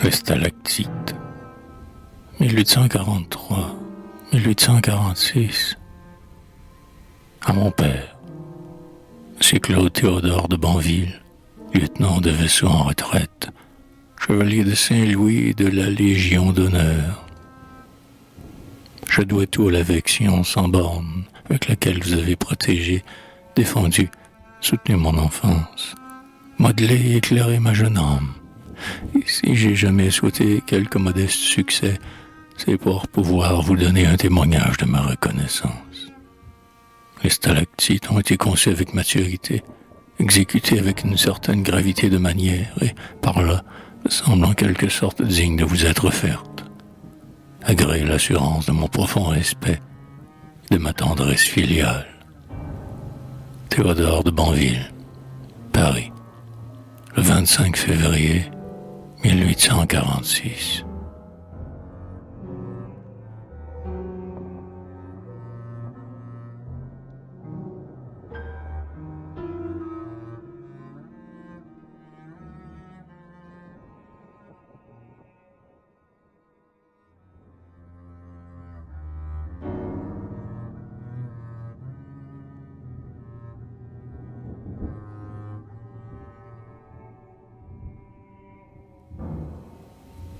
Les stalactites. 1843, 1846. À mon père, M. Claude Théodore de Banville, lieutenant de vaisseau en retraite, chevalier de Saint-Louis et de la Légion d'honneur. Je dois tout à l'affection sans borne avec laquelle vous avez protégé, défendu, soutenu mon enfance, modelé et éclairé ma jeune âme. Et si j'ai jamais souhaité quelque modeste succès, c'est pour pouvoir vous donner un témoignage de ma reconnaissance. Les stalactites ont été conçus avec maturité, exécutés avec une certaine gravité de manière et, par là, me semblent en quelque sorte dignes de vous être offertes. Agréez l'assurance de mon profond respect et de ma tendresse filiale. Théodore de Banville, Paris, le 25 février 1846.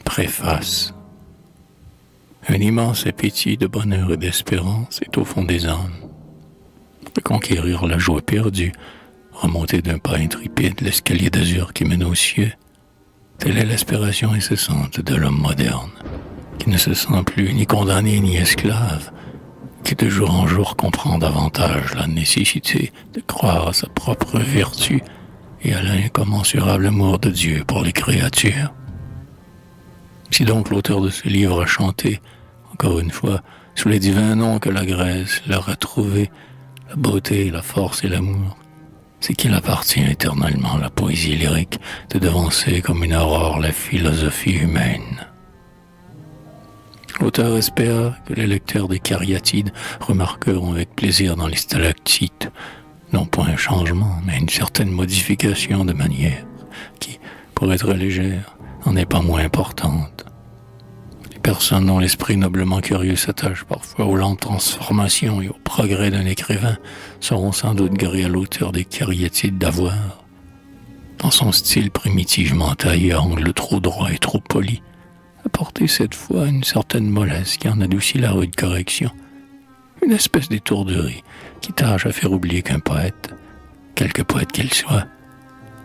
Préface. Un immense appétit de bonheur et d'espérance est au fond des âmes. De conquérir la joie perdue, remonter d'un pas intrépide l'escalier d'azur qui mène aux cieux, telle est l'aspiration incessante de l'homme moderne, qui ne se sent plus ni condamné ni esclave, qui de jour en jour comprend davantage la nécessité de croire à sa propre vertu et à l'incommensurable amour de Dieu pour les créatures. Si donc l'auteur de ce livre a chanté, encore une fois, sous les divins noms que la Grèce leur a trouvés, la beauté, la force et l'amour, c'est qu'il appartient éternellement à la poésie lyrique de devancer comme une aurore la philosophie humaine. L'auteur espéra que les lecteurs des cariatides remarqueront avec plaisir dans les stalactites, non point un changement, mais une certaine modification de manière, qui, pour être légère, n'en est pas moins importante. Les personnes dont l'esprit noblement curieux s'attache parfois aux lentes transformations et au progrès d'un écrivain seront sans doute gré à l'auteur des cariatides d'avoir, dans son style primitivement taillé à angles trop droits et trop polis, apporté cette fois une certaine mollesse qui en adoucit la rude correction, une espèce d'étourderie qui tâche à faire oublier qu'un poète, quelque poète qu'il soit,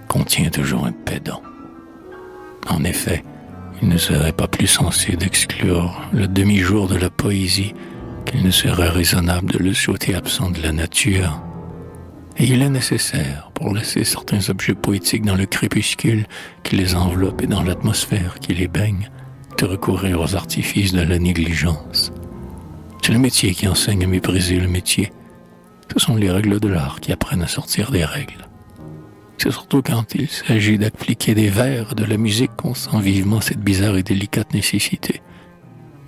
contient toujours un pédant. En effet, il ne serait pas plus sensé d'exclure le demi-jour de la poésie qu'il ne serait raisonnable de le souhaiter absent de la nature. Et il est nécessaire, pour laisser certains objets poétiques dans le crépuscule qui les enveloppe et dans l'atmosphère qui les baigne, de recourir aux artifices de la négligence. C'est le métier qui enseigne à mépriser le métier. Ce sont les règles de l'art qui apprennent à sortir des règles. C'est surtout quand il s'agit d'appliquer des vers de la musique qu'on sent vivement cette bizarre et délicate nécessité.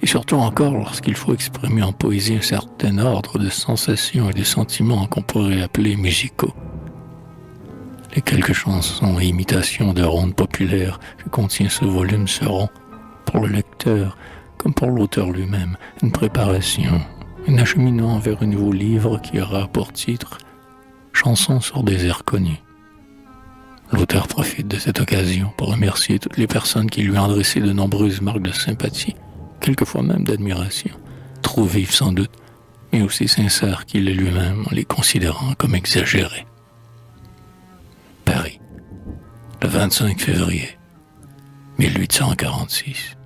Et surtout encore lorsqu'il faut exprimer en poésie un certain ordre de sensations et de sentiments qu'on pourrait appeler musicaux. Les quelques chansons et imitations de rondes populaires que contient ce volume seront, pour le lecteur, comme pour l'auteur lui-même, une préparation, un acheminement vers un nouveau livre qui aura pour titre « Chansons sur des airs connus ». L'auteur profite de cette occasion pour remercier toutes les personnes qui lui ont adressé de nombreuses marques de sympathie, quelquefois même d'admiration, trop vives sans doute, mais aussi sincères qu'il est lui-même en les considérant comme exagérées. Paris, le 25 février 1846.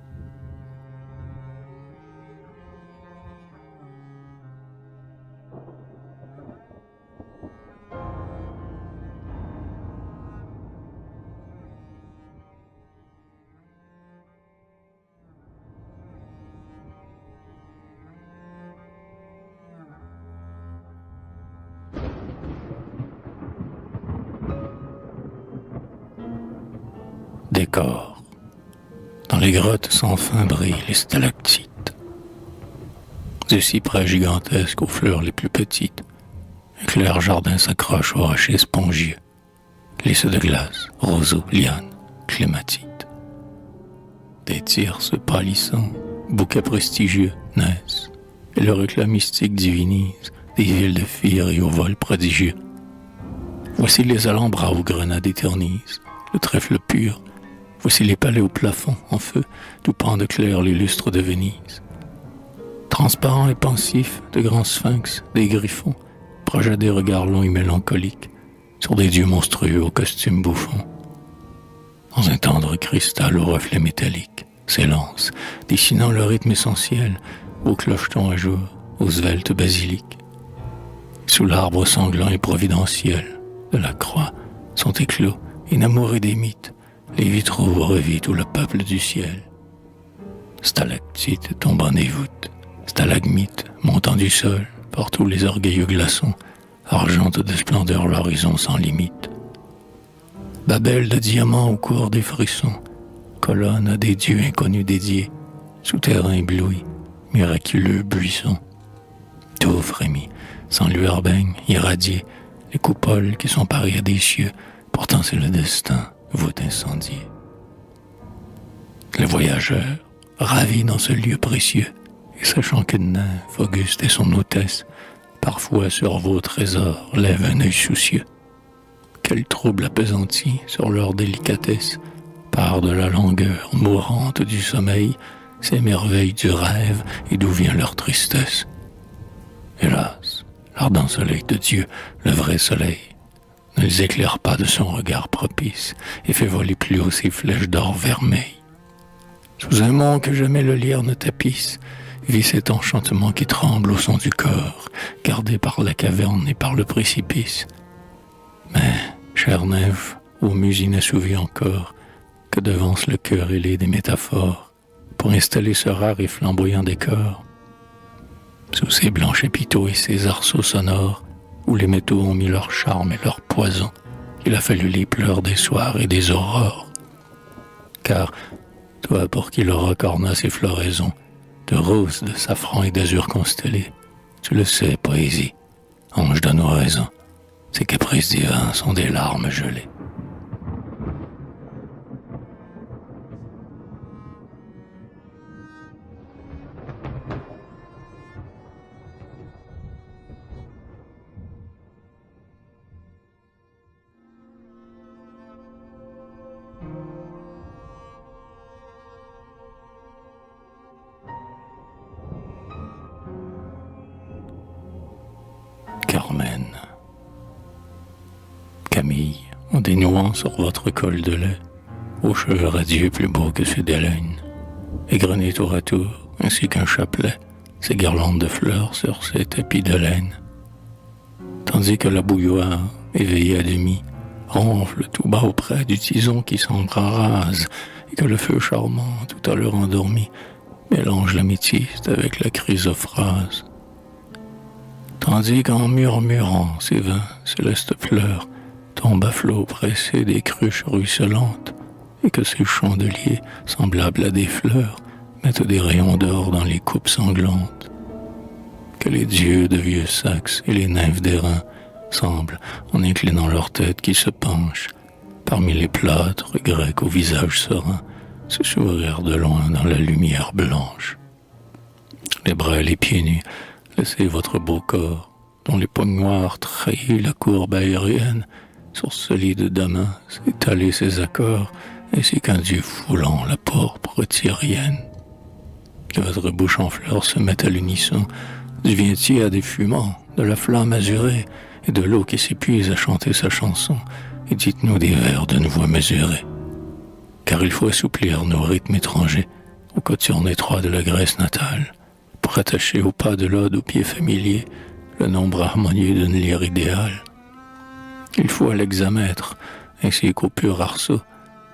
Décor. Dans les grottes sans fin brillent les stalactites. Des cyprès gigantesques aux fleurs les plus petites. Un clair jardin s'accroche aux rochers spongieux. Lisses de glace, roseaux, lianes, clématites. des tierces pâlissant, bouquets prestigieux naissent, et leur éclat mystique divinise des villes de fire et au vol prodigieux. Voici les alhambras aux grenades éternisent, le trèfle pur. Voici les palais au plafond en feu, d'où pendent clairs les lustres de Venise. Transparents et pensifs, de grands sphinx, des griffons, projettent des regards longs et mélancoliques sur des dieux monstrueux aux costumes bouffons. Dans un tendre cristal aux reflets métalliques, s'élancent, dessinant le rythme essentiel, aux clochetons à jour, aux sveltes basiliques. Sous l'arbre sanglant et providentiel de la croix sont éclos, énamourés des mythes, les vitraux revêtent tout le peuple du ciel. Stalactites tombant des voûtes, stalagmites montant du sol, partout les orgueilleux glaçons argentent de splendeur l'horizon sans limite. Babel de diamants au cours des frissons, colonne à des dieux inconnus dédiés, souterrain ébloui, miraculeux buissons. Tout frémit, sans lueur baigne, irradié, les coupoles qui sont parées à des cieux, pourtant c'est le destin, voûte incendiée. Le voyageur, ravi dans ce lieu précieux, et sachant qu'une nymphe auguste est son hôtesse, parfois sur vos trésors lève un œil soucieux. Quel trouble appesanti sur leur délicatesse, part de la langueur mourante du sommeil, ces merveilles du rêve et d'où vient leur tristesse. Hélas, l'ardent soleil de Dieu, le vrai soleil, ne les éclaire pas de son regard propice et fait voler plus haut ses flèches d'or vermeil. Sous un mont que jamais le lierre ne tapisse, vit cet enchantement qui tremble au son du corps, gardé par la caverne et par le précipice. Mais, chère nymphe, aux muses inassouvies encore, que devance le cœur ailé des métaphores, pour installer ce rare et flamboyant décor. Sous ces blancs chapiteaux et ces arceaux sonores, où les métaux ont mis leur charme et leur poison, il a fallu les pleurs des soirs et des aurores. Car, toi pour qui l'aura cornasse et floraison, de roses, de safran et d'azur constellés, tu le sais, poésie, ange de nos raisons, ces caprices divins sont des larmes gelées. Carmen. Camille, en dénouant sur votre col de lait, aux cheveux radieux plus beaux que ceux d'Hélène, égrenés tour à tour, ainsi qu'un chapelet, ses guirlandes de fleurs sur ses tapis de laine. Tandis que la bouilloire, éveillée à demi, ronfle tout bas auprès du tison qui s'embrase, et que le feu charmant, tout à l'heure endormi, mélange l'améthyste avec la chrysophrase. Tandis qu'en murmurant ses vains célestes fleurs tombent à flots pressés des cruches ruisselantes, et que ces chandeliers, semblables à des fleurs, mettent des rayons d'or dans les coupes sanglantes. Que les dieux de vieux Saxe et les nymphes d'airain semblent, en inclinant leur tête qui se penche, parmi les plâtres grecs au visage serein, se sourire de loin dans la lumière blanche. Les bras et les pieds nus, laissez votre beau corps, dont les pommes noires trahissent la courbe aérienne, sur ce lit de damas, étaler ses accords, ainsi qu'un dieu foulant la pourpre tyrienne. Que votre bouche en fleurs se mette à l'unisson du vin tiède et fumant, de la flamme azurée et de l'eau qui s'épuise à chanter sa chanson, et dites-nous des vers d'une voix mesurée. Car il faut assouplir nos rythmes étrangers aux cothurnes étroits de la Grèce natale, pour attacher au pas de l'ode aux pieds familiers le nombre harmonieux d'une lyre idéale. Il faut à l'hexamètre, ainsi qu'au pur arceau,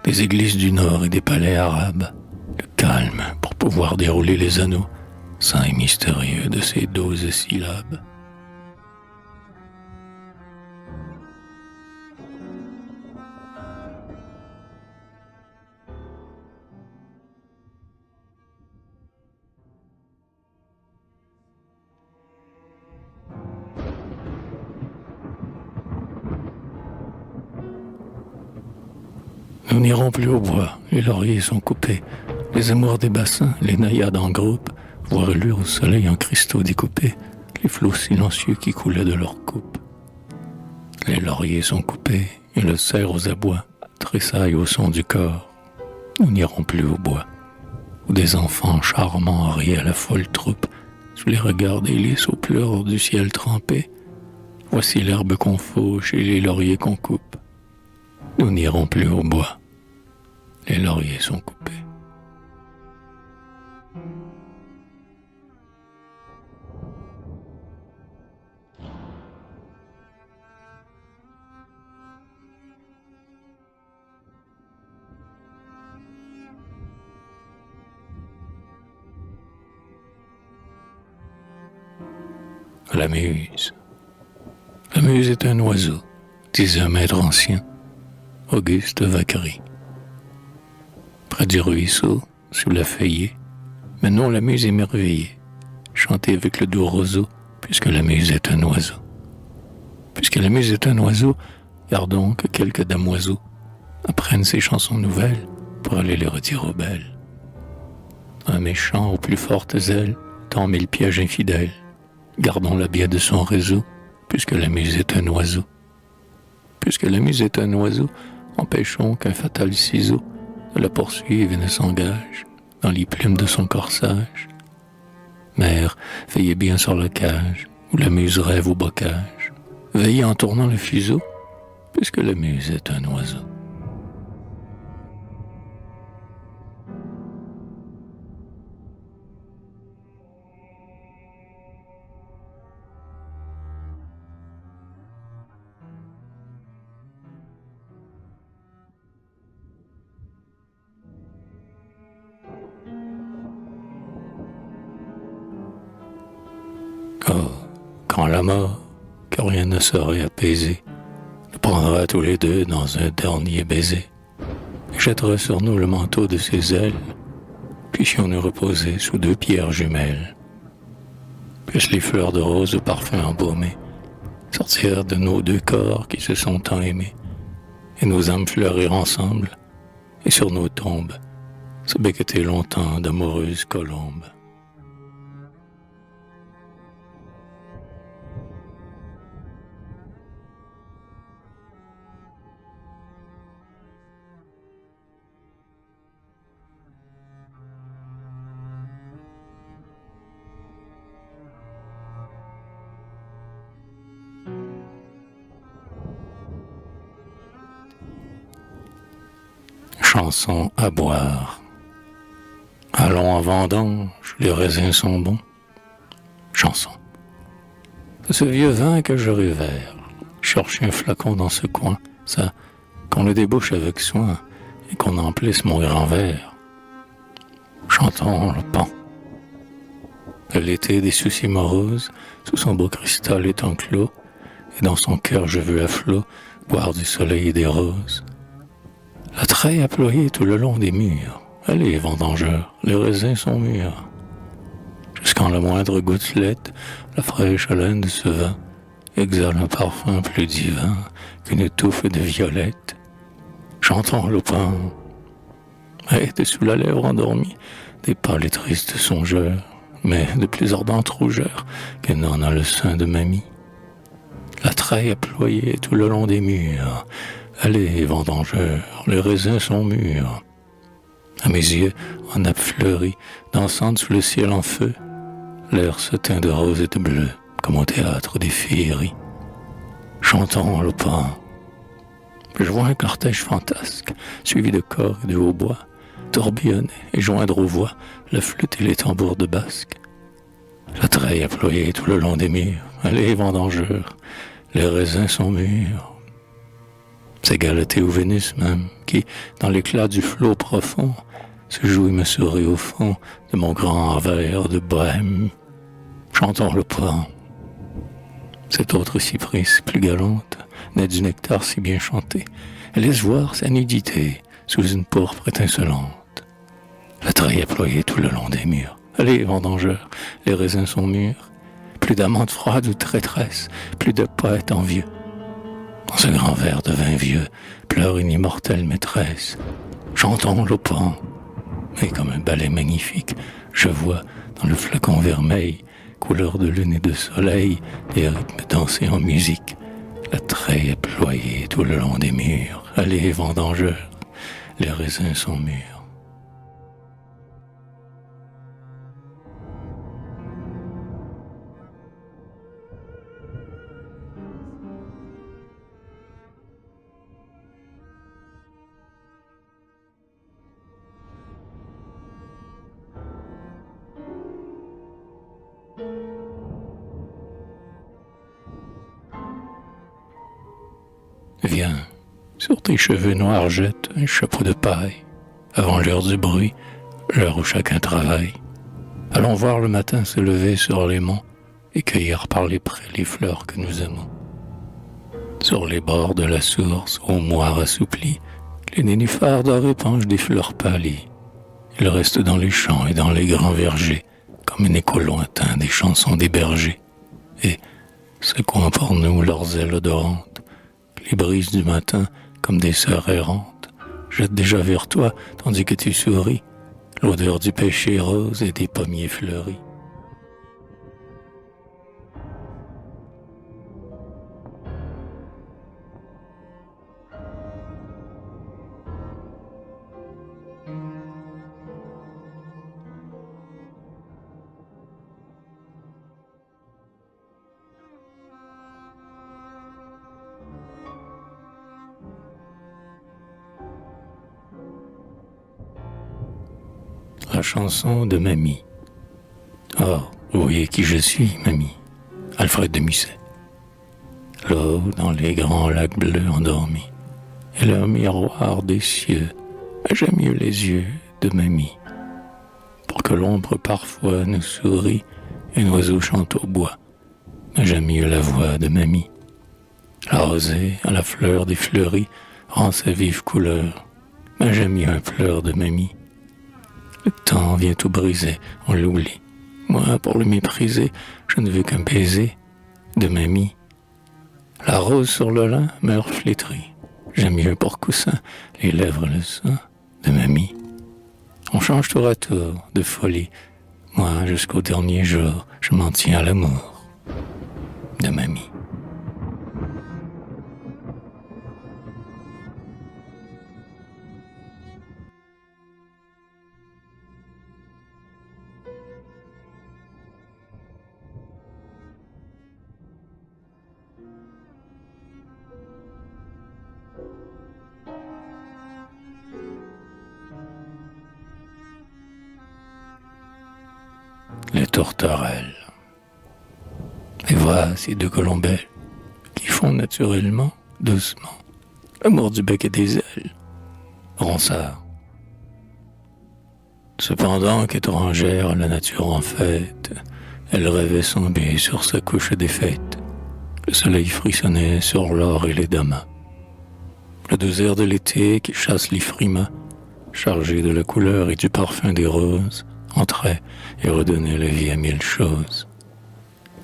des églises du Nord et des palais arabes, le calme pour pouvoir dérouler les anneaux, saints et mystérieux de ces 12 syllabes. Nous n'irons plus au bois, les lauriers sont coupés, les amours des bassins, les naïades en groupe, voir élure au soleil en cristaux découpés, les flots silencieux qui coulaient de leurs coupes. Les lauriers sont coupés, et le cerf aux abois tressaille au son du corps. Nous n'irons plus au bois, où des enfants charmants riaient à la folle troupe, sous les regards des lys aux pleurs du ciel trempé. Voici l'herbe qu'on fauche et les lauriers qu'on coupe. Nous n'irons plus au bois, les lauriers sont coupés. La Muse. La Muse est un oiseau, disait un maître ancien, Auguste Vacquerie. Près du ruisseau, sous la feuillée, maintenant la Muse émerveillée, chantez avec le doux roseau, puisque la Muse est un oiseau. Puisque la Muse est un oiseau, gardons que quelques damoiseaux apprennent ces chansons nouvelles pour aller les redire aux belles. Un méchant aux plus fortes ailes tend mille pièges infidèles. Gardons la biais de son réseau, puisque la Muse est un oiseau. Puisque la Muse est un oiseau, empêchons qu'un fatal ciseau ne la poursuive et ne s'engage dans les plumes de son corsage. Mère, veillez bien sur la cage, où la Muse rêve au bocage. Veillez en tournant le fuseau, puisque la Muse est un oiseau. Oh, quand la mort, que rien ne saurait apaiser, nous prendra tous les deux dans un dernier baiser, et jettera sur nous le manteau de ses ailes, puissions nous reposer sous deux pierres jumelles. Puissent les fleurs de rose au parfum embaumé sortir de nos deux corps qui se sont tant aimés, et nos âmes fleurir ensemble, et sur nos tombes se becqueter longtemps d'amoureuses colombes. Chanson à boire. Allons en vendange, les raisins sont bons. Chanson. De ce vieux vin que je révère, cherche un flacon dans ce coin, ça, qu'on le débouche avec soin et qu'on emplisse mon grand verre. Chantons le pan. De l'été des soucis moroses, sous son beau cristal est enclos, et dans son cœur je veux à flot boire du soleil et des roses. La treille a ployé tout le long des murs. Allez, vendangeurs, les raisins sont mûrs. Jusqu'en la moindre gouttelette, la fraîche haleine de ce vin exhale un parfum plus divin qu'une touffe de violettes. Chantons l'opin. Et dessous la lèvre endormie, des pâles et tristes songeurs, mais de plus ardentes rougeurs que n'en a le sein de mamie. La treille a ployé tout le long des murs. Allez, vendangeurs, les raisins sont mûrs. À mes yeux, en nappe fleurie, dansant sous le ciel en feu, l'air se teint de rose et de bleu, comme au théâtre des féeries. Chantons le pan. Je vois un cortège fantasque, suivi de corps et de hautbois, tourbillonner et joindre aux voix la flûte et les tambours de basque. La treille a ployé tout le long des murs. Allez, vendangeurs, les raisins sont mûrs. C'est Galatée ou Vénus même, qui, dans l'éclat du flot profond, se joue et me sourit au fond de mon grand verre de bohème. Chantons le pan. Cette autre cyprès plus galante naît du nectar si bien chanté. Elle laisse voir sa nudité sous une pourpre étincelante. La treille a ployé tout le long des murs. Allez, vendangeurs, les raisins sont mûrs. Plus d'amantes froides ou traîtresses, plus de poètes envieux. Dans ce grand verre de vin vieux, pleure une immortelle maîtresse. Chantons l'oppan. Et comme un ballet magnifique, je vois dans le flacon vermeil, couleur de lune et de soleil, des rythmes dansés en musique. La treille est ployée tout le long des murs. Allez, vendangeurs, les raisins sont mûrs. Viens, sur tes cheveux noirs jette un chapeau de paille. Avant l'heure du bruit, l'heure où chacun travaille. Allons voir le matin se lever sur les monts et cueillir par les prés les fleurs que nous aimons. Sur les bords de la source, au moire assoupli, les nénuphars dorés penchent des fleurs pâlies. Ils restent dans les champs et dans les grands vergers, comme un écho lointain des chansons des bergers. Et, secouant pour nous leurs ailes odorantes, les brises du matin, comme des sœurs errantes, jettent déjà vers toi, tandis que tu souris, l'odeur du pêcher rose et des pommiers fleuris. La chanson de Mamie. Oh, vous voyez qui je suis, Mamie. Alfred de Musset. L'eau dans les grands lacs bleus endormis, et le miroir des cieux, j'aime mieux les yeux de Mamie. Pour que l'ombre parfois nous sourit, un oiseau chante au bois, j'aime mieux la voix de Mamie. La rosée, à la fleur des fleuris, rend sa vive couleur, j'aime mieux un pleur de Mamie. Le temps vient tout briser, on l'oublie. Moi, pour le mépriser, je ne veux qu'un baiser de Mamie. La rose sur le lin meurt flétrie. J'aime mieux pour coussin les lèvres le sein de Mamie. On change tour à tour de folie. Moi, jusqu'au dernier jour, je m'en tiens à l'amour de Mamie. Les tourterelles. Et voici deux colombelles qui font naturellement, doucement, l'amour du bec et des ailes. Ronsard. Cependant qu'étrangère la nature en fête, elle rêvait son biais sur sa couche défaite. Le soleil frissonnait sur l'or et les damas. Le désert de l'été qui chasse les frimas, chargé de la couleur et du parfum des roses, entrait et redonnait la vie à mille choses.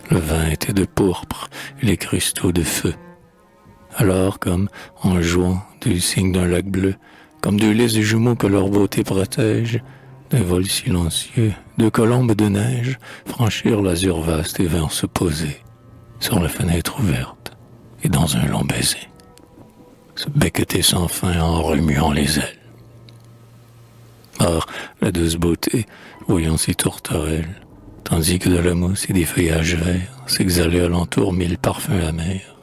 Le vin était de pourpre et les cristaux de feu. Alors, comme en jouant du signe d'un lac bleu, comme deux lys de jumeaux que leur beauté protège, d'un vol silencieux, deux colombes de neige franchirent l'azur vaste et vinrent se poser sur la fenêtre ouverte et dans un long baiser, se becqueter sans fin en remuant les ailes. Or, la douce beauté, voyant ces tourterelles, tandis que de la mousse et des feuillages verts s'exhalaient alentour mille parfums amers,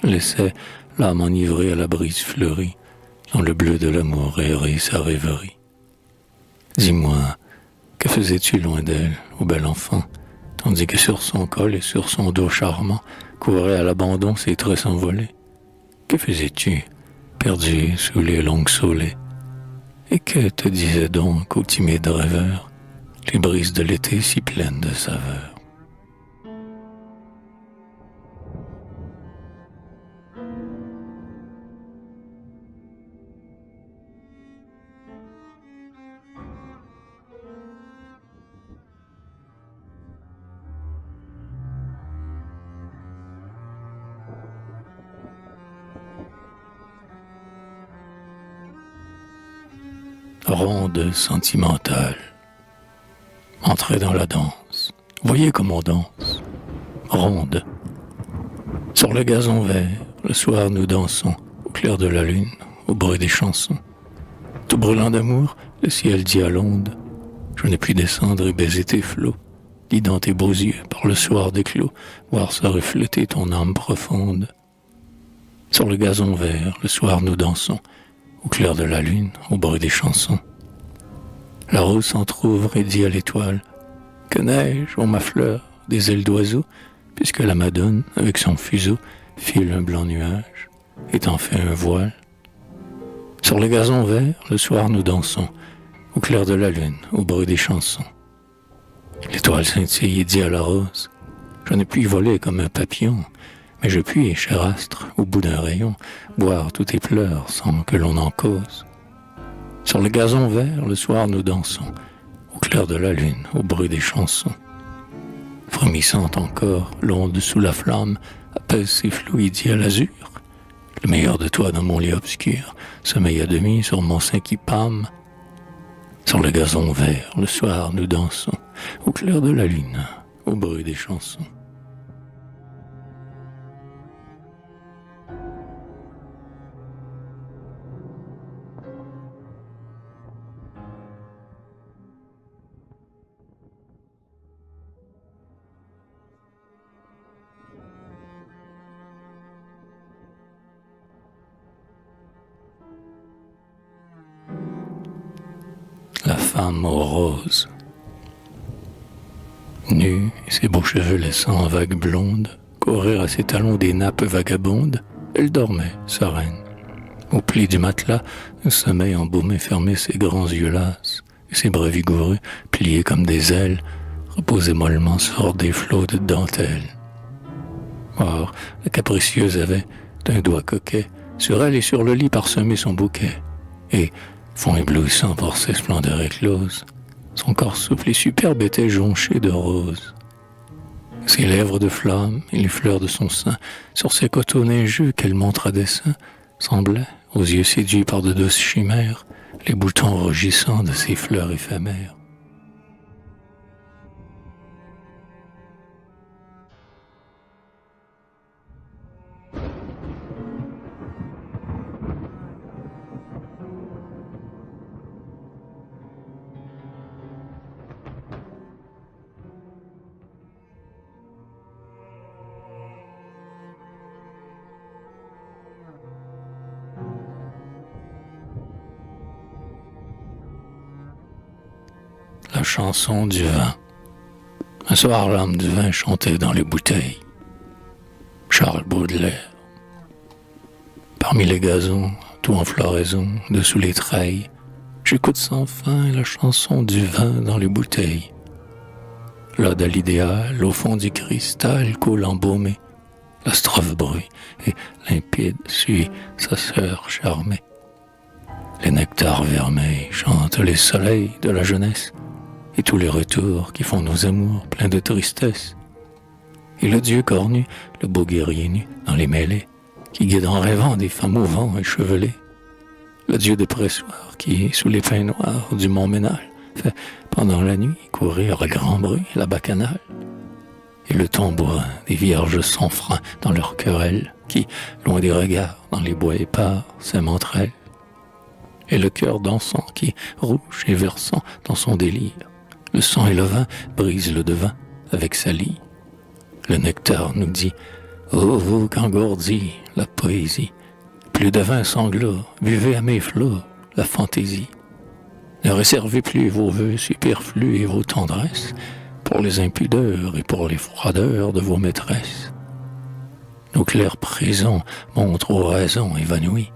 laissait l'âme enivrée à la brise fleurie, dans le bleu de l'amour errer sa rêverie. Dis-moi, que faisais-tu loin d'elle, ô bel enfant, tandis que sur son col et sur son dos charmant couraient à l'abandon ses tresses envolés? Que faisais-tu, perdu sous les longues saulées? Et que te disaient donc, ô timide rêveur, les brises de l'été si pleines de saveur? ronde sentimentale. Entrez dans la danse, voyez comme on danse, ronde. Sur le gazon vert, le soir nous dansons, au clair de la lune, au bruit des chansons. Tout brûlant d'amour, le ciel dit à l'onde, je n'ai pu descendre et baiser tes flots, lis dans tes beaux yeux, par le soir d'éclos, voir se refléter ton âme profonde. Sur le gazon vert, le soir nous dansons, au clair de la lune, au bruit des chansons. La rose s'entr'ouvre et dit à l'étoile, que n'ai-je, ô ma fleur, des ailes d'oiseau, puisque la Madone, avec son fuseau, file un blanc nuage, et t'en fait un voile. Sur le gazon vert, le soir nous dansons, au clair de la lune, au bruit des chansons. L'étoile scintille et dit à la rose, je ne puis voler comme un papillon, mais je puis, cher astre, au bout d'un rayon, boire tous tes pleurs sans que l'on en cause. Sur le gazon vert, le soir nous dansons, au clair de la lune, au bruit des chansons. Frémissante encore, l'onde sous la flamme apaise ses flots et dit à l'azur, le meilleur de toi dans mon lit obscur sommeille à demi sur mon sein qui pâme. Sur le gazon vert, le soir nous dansons, au clair de la lune, au bruit des chansons. La femme aux roses, nue et ses beaux cheveux laissant en vagues blondes courir à ses talons des nappes vagabondes, elle dormait, sereine. Au pli du matelas, un sommeil embaumé fermait ses grands yeux lasses, et ses bras vigoureux, pliés comme des ailes, reposaient mollement sur des flots de dentelle. Or, la capricieuse avait, d'un doigt coquet, sur elle et sur le lit parsemé son bouquet, et, fond éblouissant pour ses splendeurs écloses, son corps souple et superbe était jonché de roses. Ses lèvres de flamme et les fleurs de son sein, sur ses coteaux neigeux qu'elle montre à dessein, semblaient, aux yeux séduits par de douces chimères, les boutons rougissants de ses fleurs éphémères. La chanson du vin. Un soir, l'âme du vin chantait dans les bouteilles. Charles Baudelaire. Parmi les gazons, tout en floraison, dessous les treilles, j'écoute sans fin la chanson du vin dans les bouteilles. L'ode à l'idéal, au fond du cristal coule embaumé. La strophe bruit et limpide suit sa sœur charmée. Les nectars vermeils chantent les soleils de la jeunesse et tous les retours qui font nos amours pleins de tristesse. Et le dieu cornu, le beau guerrier nu dans les mêlées, qui guide en rêvant des femmes au vent échevelées. Le dieu de pressoir qui, sous les pins noirs du mont Ménal, fait pendant la nuit courir à grand bruit la bacchanale. Et le tambourin des vierges sans frein dans leurs querelles, qui, loin des regards, dans les bois épars, s'aiment entre elles. Et le cœur dansant qui, rouge et versant dans son délire, le sang et le vin brisent le devin avec sa lyre. Le nectar nous dit, ô vous qu'engourdit la poésie, plus de vin sanglots, buvez à mes flots la fantaisie. Ne réservez plus vos vœux superflus et vos tendresses pour les impudeurs et pour les froideurs de vos maîtresses. Nos clairs présents montrent aux raisons évanouies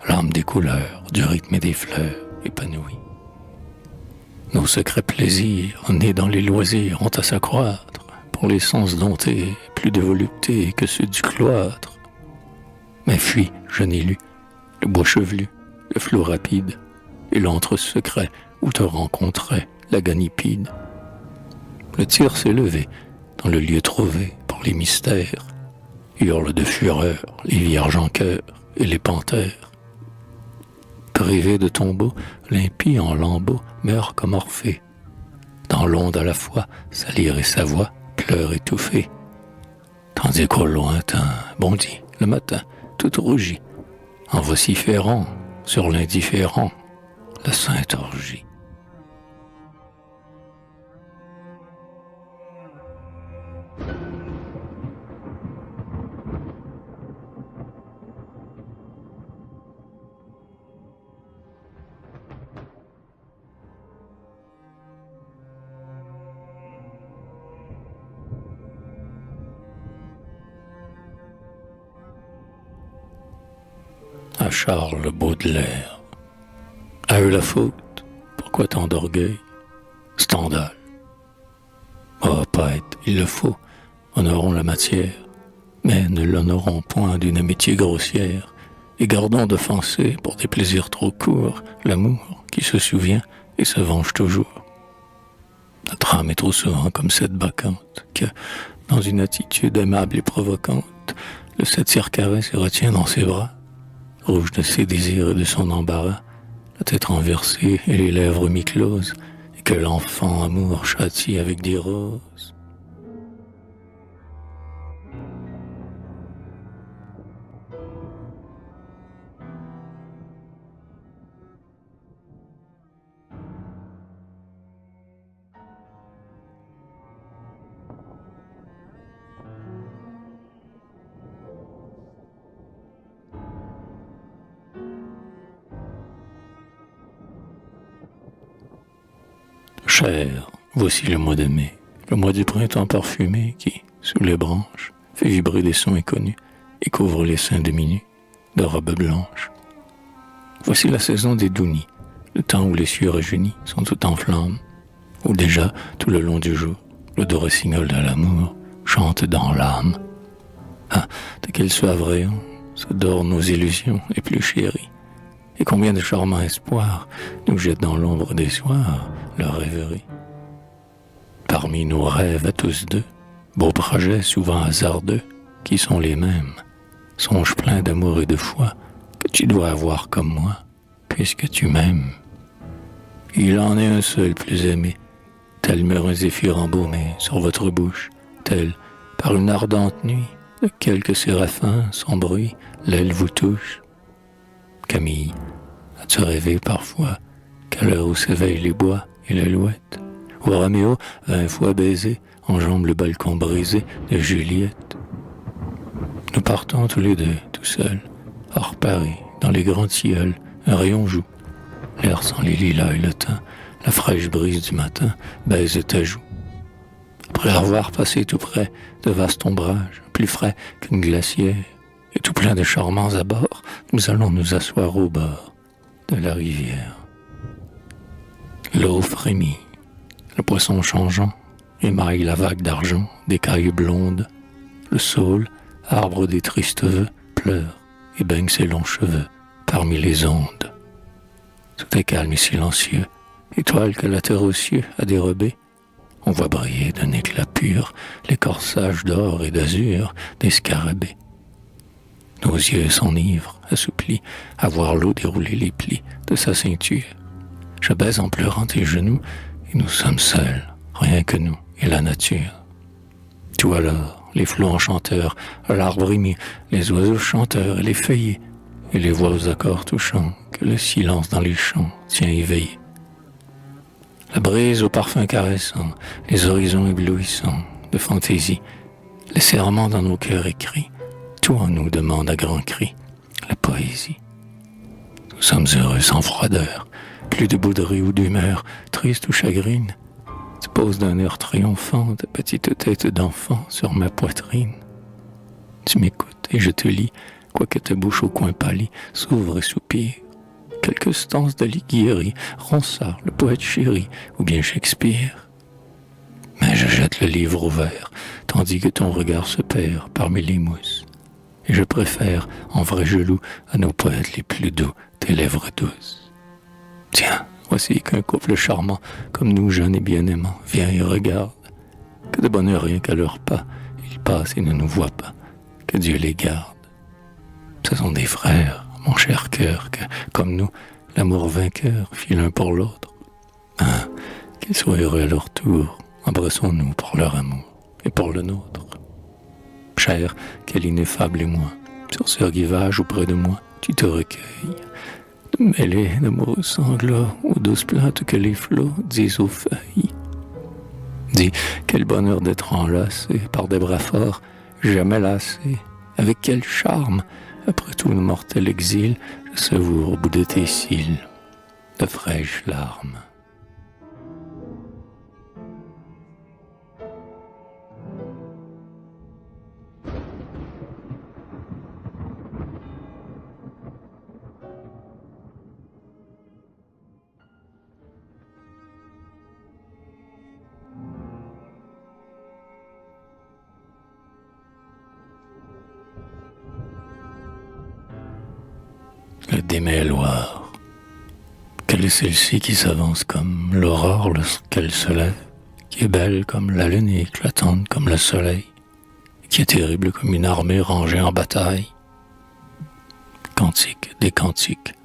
l'âme des couleurs, du rythme et des fleurs épanouies. Nos secrets plaisirs, nés dans les loisirs, ont à s'accroître, pour les sens domptés, plus de volupté que ceux du cloître. Mais fuis, jeune élu, le bois chevelu, le flot rapide, et l'antre secret où te rencontrait la ganipide. Le tir s'est levé dans le lieu trouvé pour les mystères, hurlent de fureur les vierges en chœur et les panthères. Privé de tombeau, l'impie en lambeaux meurt comme Orphée. Dans l'onde à la fois, sa lyre et sa voix pleurent étouffées. Tandis qu'au lointain bondit le matin, tout rougi, en vociférant sur l'indifférent, la sainte orgie. À Charles Baudelaire. À eux la faute, pourquoi tant d'orgueil? Stendhal. Oh, poète, il le faut, honorons la matière, mais ne l'honorons point d'une amitié grossière, et gardons d'offenser, pour des plaisirs trop courts, l'amour qui se souvient et se venge toujours. Notre âme est trop souvent comme cette bacchante, que, dans une attitude aimable et provocante, le satyre caresse et retient dans ses bras, rouge de ses désirs et de son embarras, la tête renversée et les lèvres mi-closes, et que l'enfant amour châtie avec des roses. Cher, voici le mois de mai, le mois du printemps parfumé qui, sous les branches, fait vibrer des sons inconnus et couvre les seins demi-nus de robes blanches. Voici la saison des dounis, le temps où les cieux rajeunis sont tout en flammes, où déjà, tout le long du jour, le doux rossignol de l'amour chante dans l'âme. Ah, de quel soif rayons se dorent nos illusions les plus chéries, et combien de charmants espoirs nous jettent dans l'ombre des soirs leur rêverie. Parmi nos rêves à tous deux, beaux projets souvent hasardeux, qui sont les mêmes, songe plein d'amour et de foi, que tu dois avoir comme moi, puisque tu m'aimes. Il en est un seul plus aimé, tel meurt un zéphyr embaumé sur votre bouche, tel, par une ardente nuit, de quelques séraphins, sans bruit, l'aile vous touche. Camille, as-tu rêvé parfois qu'à l'heure où s'éveillent les bois et l'alouette, où Roméo, 20 fois baisé, enjambe le balcon brisé de Juliette? Nous partons tous les deux, tout seuls, hors Paris, dans les grands tilleuls, un rayon joue. L'air sans les lilas et le thym, la fraîche brise du matin baise ta joue. Après avoir passé tout près de vastes ombrages, plus frais qu'une glacière, et tout plein de charmants abords, nous allons nous asseoir au bord de la rivière. L'eau frémit, le poisson changeant, émaille la vague d'argent des cailles blondes. Le saule, arbre des tristes vœux, pleure et baigne ses longs cheveux parmi les ondes. Tout est calme et silencieux, étoile que la terre aux cieux a dérobée. On voit briller d'un éclat pur les corsages d'or et d'azur des scarabées. Nos yeux s'enivrent, assouplis, à voir l'eau dérouler les plis de sa ceinture. Je baise en pleurant tes genoux, et nous sommes seuls, rien que nous et la nature. Tout alors, les flots enchanteurs, l'arbre ému, les oiseaux chanteurs et les feuillets, et les voix aux accords touchants que le silence dans les champs tient éveillé. La brise au parfum caressant, les horizons éblouissants de fantaisie, les serments dans nos cœurs écrits, tout en nous demande à grands cris la poésie. Nous sommes heureux sans froideur, plus de bouderie ou d'humeur, triste ou chagrine. Tu poses d'un air triomphant ta petite tête d'enfant sur ma poitrine. Tu m'écoutes et je te lis, quoique ta bouche au coin pâli s'ouvre et soupire. Quelques stances d'Alighieri, Ronsard, le poète chéri, ou bien Shakespeare. Mais je jette le livre ouvert, tandis que ton regard se perd parmi les mousses. Et je préfère, en vrai gelou, à nos poètes les plus doux, tes lèvres douces. Tiens, voici qu'un couple charmant, comme nous jeunes et bien-aimants, vient et regarde. Que de bonheur rien qu'à leurs pas, ils passent et ne nous voient pas. Que Dieu les garde. Ce sont des frères, mon cher cœur, que, comme nous, l'amour vainqueur fit l'un pour l'autre. Ah, qu'ils soient heureux à leur tour, embrassons-nous pour leur amour et pour le nôtre. Cher, quel ineffable émoi, sur ce rivage auprès de moi, tu te recueilles, mêlé d'amoureux sanglots, aux douces plaintes que les flots disent aux feuilles. Dis, quel bonheur d'être enlacé par des bras forts, jamais lassé, avec quel charme, après tout le mortel exil, je savoure au bout de tes cils de fraîches larmes. Le démêloir. Quelle est celle-ci qui s'avance comme l'aurore lorsqu'elle se lève, qui est belle comme la lune et éclatante comme le soleil, qui est terrible comme une armée rangée en bataille? Cantique des cantiques.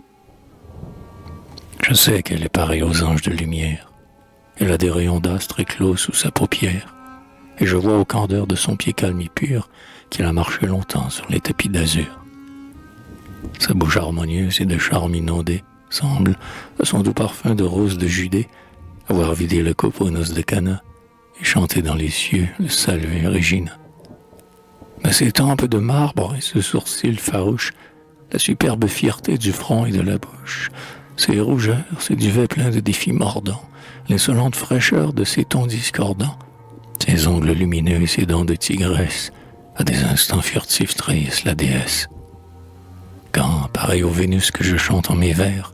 Je sais qu'elle est pareille aux anges de lumière. Elle a des rayons d'astre éclos sous sa paupière, et je vois aux candeurs de son pied calme et pur qu'il a marché longtemps sur les tapis d'azur. Sa bouche harmonieuse et de charme inondée semble, à son doux parfum de rose de Judée, avoir vidé le copeau aux noces de Cana et chanté dans les cieux le salut Régina. Mais ses tempes de marbre et ce sourcil farouche, la superbe fierté du front et de la bouche, ses rougeurs, ses duvets pleins de défis mordants, l'insolente fraîcheur de ses tons discordants, ses ongles lumineux et ses dents de tigresse, à des instants furtifs trahissent la déesse. Quand, pareil aux Vénus que je chante en mes vers,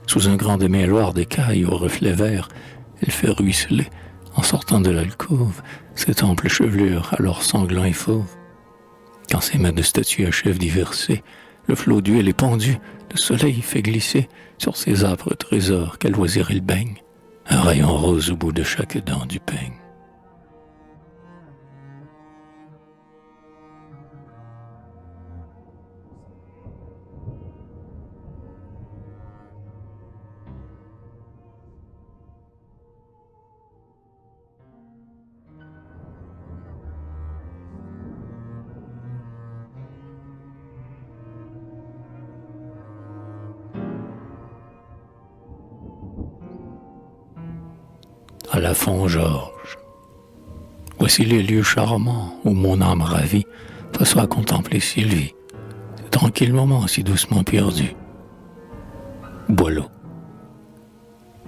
sous un grand démêloir d'écailles aux reflets verts, elle fait ruisseler, en sortant de l'alcôve, cette ample chevelure alors sanglant et fauve. Quand ses mains de statue achèvent d'y verser, le flot d'huile est pendu, le soleil fait glisser sur ses âpres trésors qu'à loisir il baigne, un rayon rose au bout de chaque dent du peigne. À la Font-Georges. Voici les lieux charmants où mon âme ravie s'assoit à contempler Sylvie, ce tranquille moment si doucement perdu. Boileau.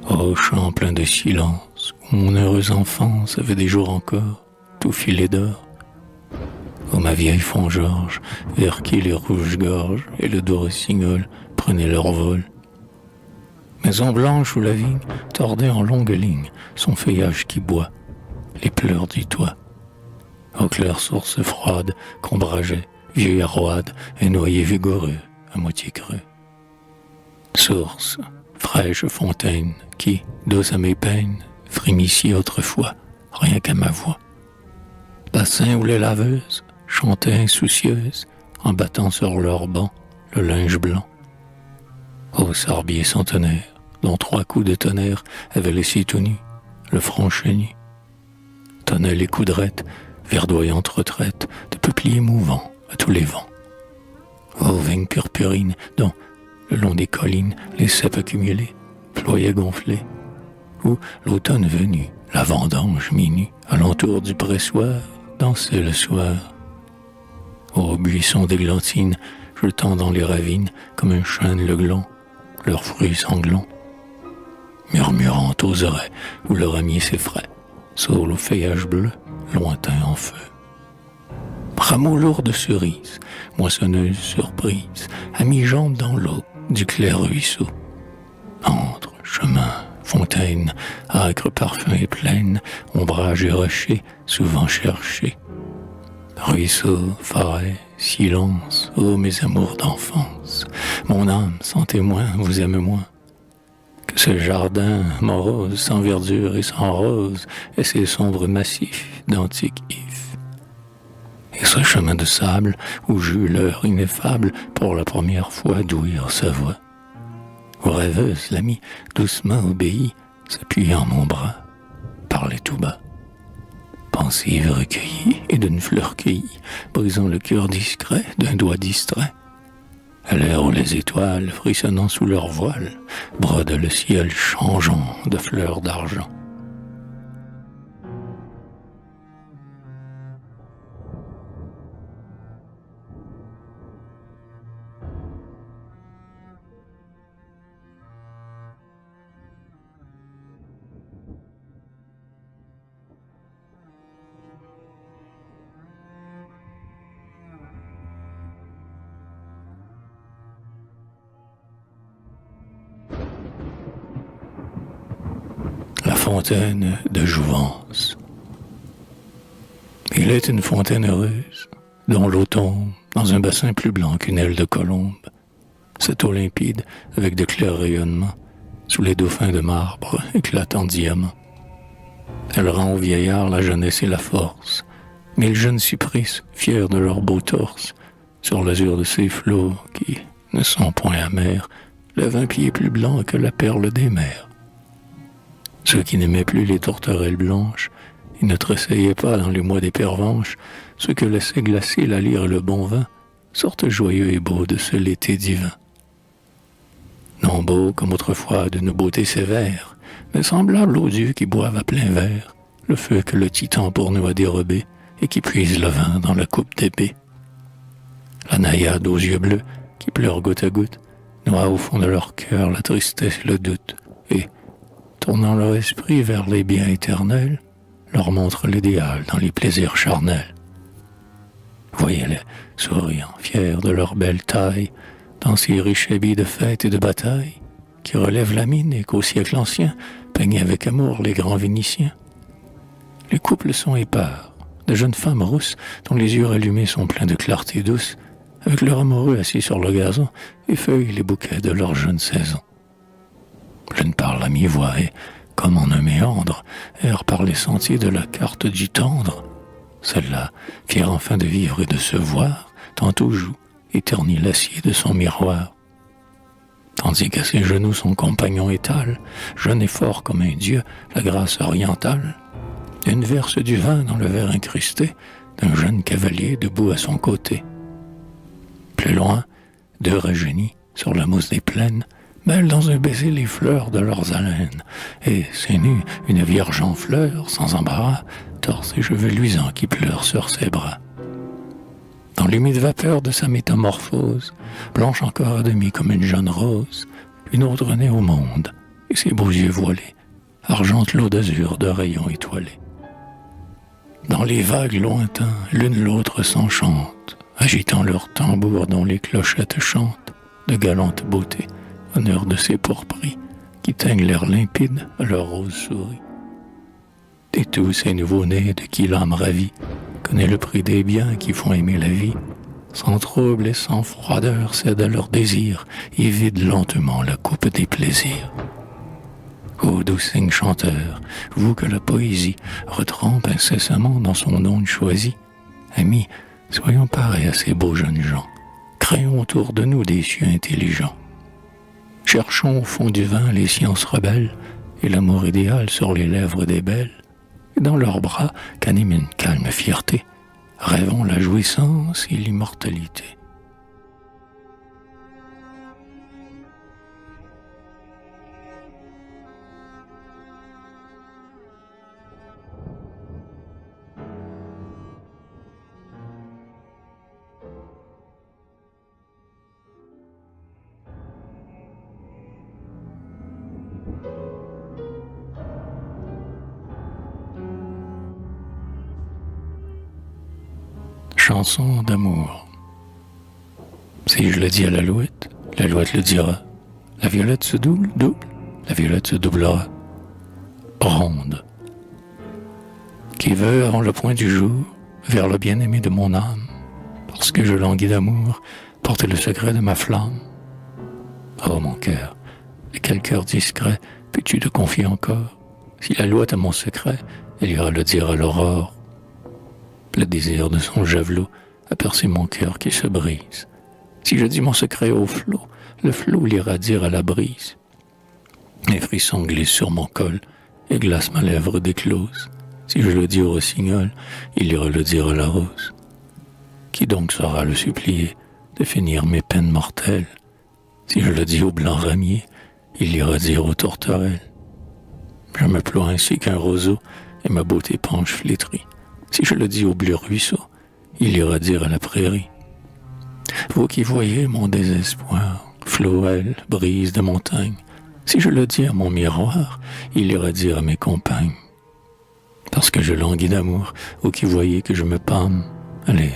Ô champ plein de silence, où mon heureuse enfance avait des jours encore, tout filé d'or. Ô ma vieille Font-Georges, vers qui les rouges gorges et le doux rossignol prenaient leur vol. Maison blanche où la vigne tordait en longues lignes son feuillage qui boit, les pleurs du toit. Aux claires sources froides qu'ombrageait, vieux roide et noyer vigoureux, à moitié creux. Source, fraîche fontaine, qui, douce à mes peines, frémissait autrefois, rien qu'à ma voix. Bassin où les laveuses chantaient insoucieuses, en battant sur leurs bancs le linge blanc. Ô sorbier centenaire, dont 3 coups de tonnerre avaient laissé tout nu le front chenu. Tonnaient les coudrettes, verdoyantes retraites de peupliers mouvants à tous les vents. Ô vignes purpurines, dont, le long des collines, les cèpes accumulés, ployaient gonflés. Où, l'automne venu, la vendange minue, alentour du pressoir, dansait le soir. Ô buissons d'églantines, jetant dans les ravines, comme un chêne le gland, leurs fruits sanglants, murmurant aux oreilles où le ramier s'effraie, sur le feuillage bleu, lointain en feu. Rameaux lourds de cerises, moissonneuses surprises, à mi-jambe dans l'eau du clair ruisseau. Entre chemin, fontaine, âcre parfum et plaine, ombrage et rocher, souvent cherchés. Ruisseau, forêt, silence, ô mes amours d'enfance, mon âme sans témoin vous aime moins. Que ce jardin morose, sans verdure et sans rose, et ces sombres massifs d'antiques ifs. Et ce chemin de sable où j'eus l'heure ineffable pour la première fois d'ouïr sa voix. Aux rêveuses, l'ami, doucement obéit, s'appuyant mon bras, parlait tout bas. Pensive recueillie et d'une fleur cueillie, brisant le cœur discret d'un doigt distrait. À l'heure où les étoiles, frissonnant sous leur voile, brodent le ciel changeant de fleurs d'argent. La fontaine de Jouvence. Il est une fontaine heureuse, dont l'eau tombe dans un bassin plus blanc qu'une aile de colombe. Cette eau limpide, avec de clairs rayonnements, sous les dauphins de marbre éclatant diamants. Elle rend aux vieillards la jeunesse et la force. Mille jeunes cypresses, fiers de leur beau torse, sur l'azur de ces flots qui ne sont point amers, lèvent un pied plus blanc que la perle des mers. Ceux qui n'aimaient plus les tourterelles blanches, ils ne tressaillaient pas dans les mois des pervenches, ceux que laissait glacer la lyre et le bon vin, sortent joyeux et beaux de ce l'été divin. Non beaux comme autrefois d'une beauté sévère, mais semblables aux dieux qui boivent à plein verre le feu que le titan pour nous a dérobé et qui puise le vin dans la coupe d'épée. La naïade aux yeux bleus qui pleure goutte à goutte noie au fond de leur cœur la tristesse et le doute et, tournant leur esprit vers les biens éternels, leur montre l'idéal dans les plaisirs charnels. Voyez-les, souriant, fiers de leur belle taille, dans ces riches habits de fête et de bataille, qui relèvent la mine et qu'au siècle ancien peignaient avec amour les grands Vénitiens. Les couples sont épars, de jeunes femmes rousses dont les yeux rallumés sont pleins de clarté douce, avec leur amoureux assis sur le gazon, effeuillent les bouquets de leur jeune saison. L'une parle à mi-voix et, comme en un méandre, erre par les sentiers de la carte du tendre. Celle-là, fière enfin de vivre et de se voir, tantôt joue et ternit l'acier de son miroir. Tandis qu'à ses genoux son compagnon étale, jeune et fort comme un dieu, la grâce orientale. Une verse du vin dans le verre incrusté d'un jeune cavalier debout à son côté. Plus loin, deux rajeunis, sur la mousse des plaines, mêlent dans un baiser les fleurs de leurs haleines, et, c'est nu, une vierge en fleurs, sans embarras, tord ses cheveux luisants qui pleurent sur ses bras. Dans l'humide vapeur de sa métamorphose, blanche encore à demi comme une jeune rose, une autre naît au monde, et ses beaux yeux voilés argentent l'eau d'azur de rayons étoilés. Dans les vagues lointains, l'une l'autre s'enchantent, agitant leurs tambours dont les clochettes chantent de galante beauté, honneur de ces pourpris qui teignent l'air limpide à leur rose souris. Et tous ces nouveaux-nés de qui l'âme ravie connaît le prix des biens qui font aimer la vie, sans trouble et sans froideur cèdent à leurs désirs et vident lentement la coupe des plaisirs. Ô doux cygne chanteur, vous que la poésie retrempe incessamment dans son onde choisie, amis, soyons pareils à ces beaux jeunes gens, créons autour de nous des cieux intelligents. Cherchons au fond du vin les sciences rebelles et l'amour idéal sur les lèvres des belles, et dans leurs bras qu'anime une calme fierté, rêvons la jouissance et l'immortalité. Chanson d'amour. Si je le dis à l'alouette le dira. La violette se double, la violette se doublera. Ronde. Qui veut, avant le point du jour, vers le bien-aimé de mon âme, parce que je languis d'amour, porter le secret de ma flamme. Oh mon cœur, de quel cœur discret peux-tu te confier encore? Si l'alouette a mon secret, elle ira le dire à l'aurore. Le désir de son javelot a percé mon cœur qui se brise. Si je dis mon secret au flot, le flot l'irradie à la brise. Les frissons glissent sur mon col et glacent ma lèvre d'éclose. Si je le dis au rossignol, il ira le dire à la rose. Qui donc saura le supplier de finir mes peines mortelles? Si je le dis au blanc ramier, il ira dire aux tourterelles. Je me ploie ainsi qu'un roseau et ma beauté penche flétrie. Si je le dis au bleu ruisseau, il ira dire à la prairie. Vous qui voyez mon désespoir, flot, aile, brise de montagne, si je le dis à mon miroir, il ira dire à mes compagnes. Parce que je languis d'amour, vous qui voyez que je me pâme, allez,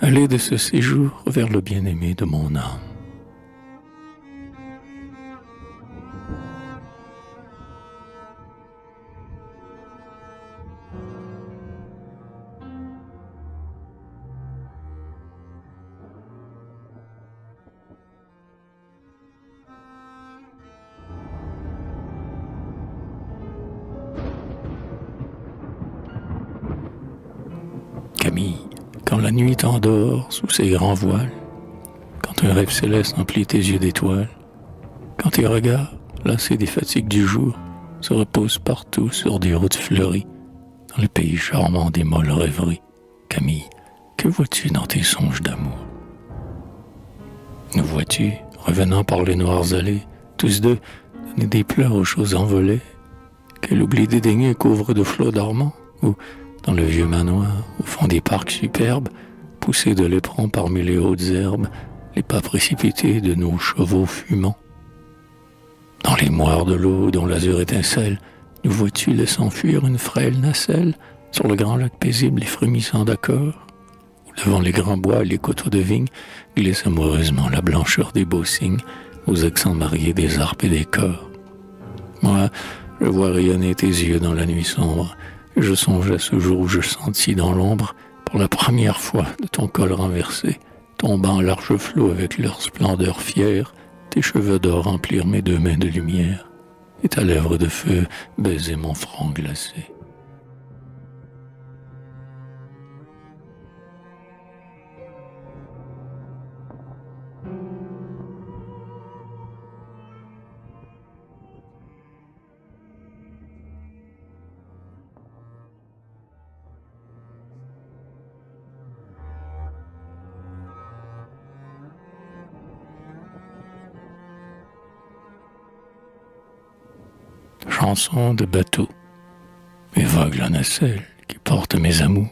allez de ce séjour vers le bien-aimé de mon âme. Camille, quand la nuit t'endort sous ses grands voiles, quand un rêve céleste emplit tes yeux d'étoiles, quand tes regards, lassés des fatigues du jour, se reposent partout sur des routes fleuries, dans le pays charmant des molles rêveries, Camille, que vois-tu dans tes songes d'amour? Nous vois-tu, revenant par les noires allées, tous deux, donner des pleurs aux choses envolées, que l'oubli dédaigné couvre de flots dormants, ou dans le vieux manoir, au fond des parcs superbes, poussés de l'éperon parmi les hautes herbes, les pas précipités de nos chevaux fumants. Dans les moires de l'eau dont l'azur étincelle, nous vois-tu laissant fuir une frêle nacelle sur le grand lac paisible et frémissant d'accord, où devant les grands bois et les coteaux de vigne glisse amoureusement la blancheur des beaux cygnes aux accents mariés des harpes et des cors. Moi, je vois rayonner tes yeux dans la nuit sombre, et je songe à ce jour où je sentis dans l'ombre, pour la première fois, de ton col renversé, tombant en large flot avec leur splendeur fière, tes cheveux d'or remplirent mes deux mains de lumière, et ta lèvre de feu baisait mon front glacé. Chanson de bateau, mes vagues la nacelle qui porte mes amours,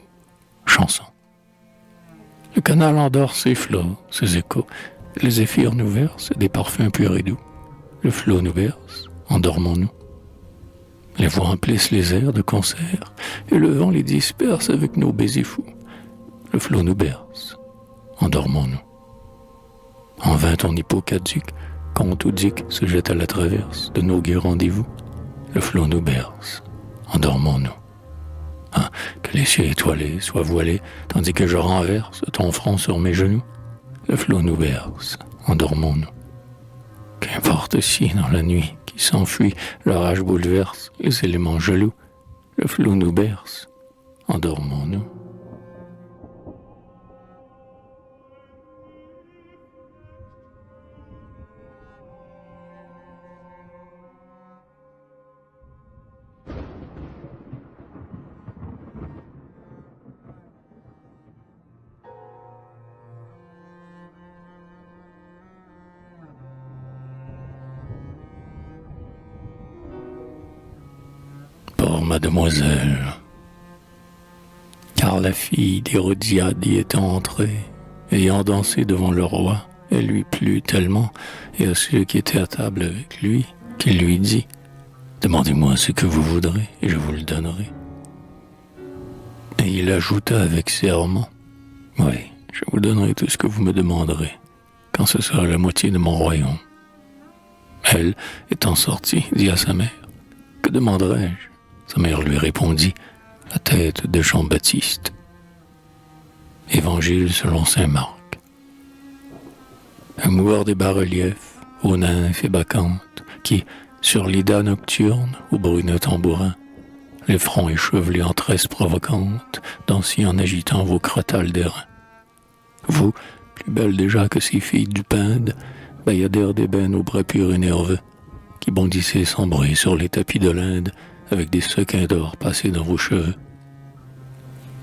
chanson. Le canal endort ses flots, ses échos, les zéphyrs nous versent des parfums purs et doux. Le flot nous berce, endormons-nous. Les voix remplissent les airs de concert, et le vent les disperse avec nos baisers fous. Le flot nous berce, endormons-nous. En vain ton hippo caduque, conte ou dique se jette à la traverse de nos gais rendez-vous. Le flot nous berce, endormons-nous. Ah, que les cieux étoilés soient voilés, tandis que je renverse ton front sur mes genoux. Le flot nous berce, endormons-nous. Qu'importe si, dans la nuit qui s'enfuit, l'orage bouleverse les éléments jaloux. Le flot nous berce, endormons-nous. Mademoiselle, car la fille d'Hérodiade y était entrée, ayant dansé devant le roi, elle lui plut tellement, et à ceux qui étaient à table avec lui, qu'il lui dit « Demandez-moi ce que vous voudrez, et je vous le donnerai. » Et il ajouta avec serment « Oui, je vous donnerai tout ce que vous me demanderez, quand ce sera la moitié de mon royaume. » Elle, étant sortie, dit à sa mère « Que demanderai-je » Sa mère lui répondit, la tête de Jean-Baptiste. Évangile selon saint Marc. Un moureur des bas-reliefs, aux nymphes et bacchantes, qui, sur l'ida nocturne, au bruneux tambourin, les fronts échevelés en tresses provocantes, dansez en agitant vos crotales d'airain. Vous, plus belles déjà que ces filles du Pinde, bayadère d'ébène aux bras purs et nerveux, qui bondissait sans bruit sur les tapis de l'Inde avec des sequins d'or passés dans vos cheveux.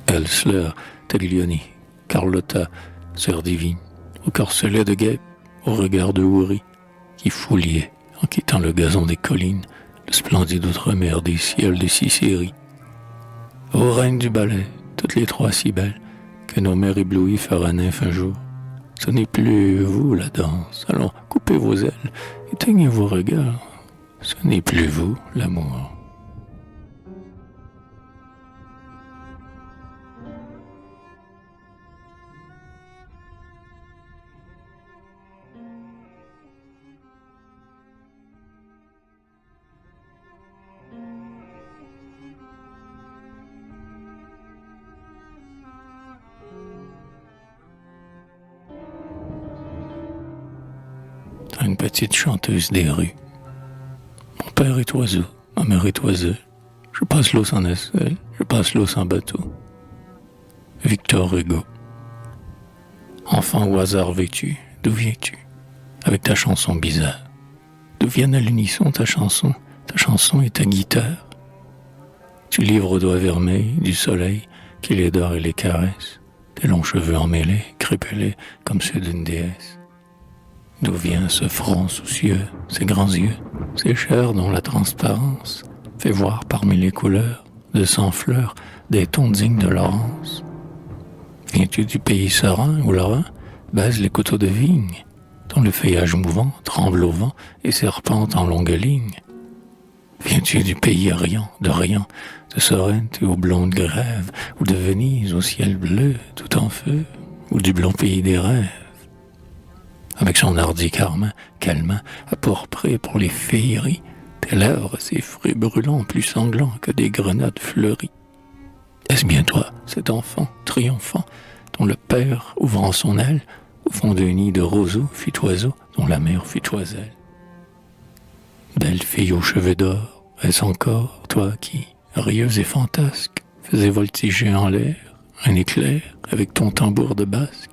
Elsler, Taglioni, Carlotta, sœur divine, au corselet de guêpe, au regard de houri, qui fouliait, en quittant le gazon des collines, le splendide outre-mer des ciels de Sicérie. Ô reines du ballet, toutes les trois si belles, que nos mères éblouies fera nymphe un jour. Ce n'est plus vous la danse, allons, coupez vos ailes, éteignez vos regards. Ce n'est plus vous l'amour. Une petite chanteuse des rues. Mon père est oiseau, ma mère est oiseau. Je passe l'eau sans nacelle, je passe l'eau sans bateau. Victor Hugo. Enfant au hasard vêtu, d'où viens-tu? Avec ta chanson bizarre. D'où viennent à l'unisson ta chanson et ta guitare. Tu livres aux doigts vermeils du soleil qui les dore et les caresse. Tes longs cheveux emmêlés, crépelés comme ceux d'une déesse. D'où vient ce front soucieux, ces grands yeux, ces chairs dont la transparence fait voir parmi les couleurs de cent fleurs des tons dignes de Laurence? Viens-tu du pays serein où le Rhin baise les coteaux de vigne, dont le feuillage mouvant tremble au vent et serpente en longue ligne? Viens-tu du pays d'Orient, de Sorrente aux blondes grèves, ou de Venise au ciel bleu tout en feu, ou du blond pays des rêves? Avec son hardi carmin, calmant, apporpré pour les féeries, tes lèvres, ses fruits brûlants plus sanglants que des grenades fleuries. Est-ce bien toi, cet enfant triomphant, dont le père, ouvrant son aile, au fond d'un nid de roseaux, fut oiseau, dont la mère fut oiselle? Belle fille aux cheveux d'or, est-ce encore toi qui, rieuse et fantasque, faisais voltiger en l'air un éclair avec ton tambour de basque?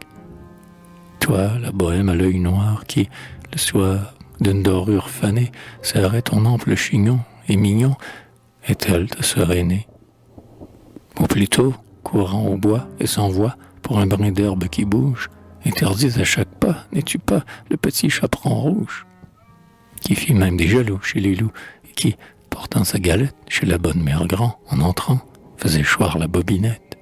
Toi, la bohème à l'œil noir qui, le soir, d'une dorure fanée, serrait ton ample chignon et mignon, est-elle ta sœur aînée? Ou plutôt, courant au bois et sans voix, pour un brin d'herbe qui bouge, interdite à chaque pas, n'es-tu pas le petit chaperon rouge? Qui fit même des jaloux chez les loups, et qui, portant sa galette chez la bonne mère grand, en entrant, faisait choir la bobinette.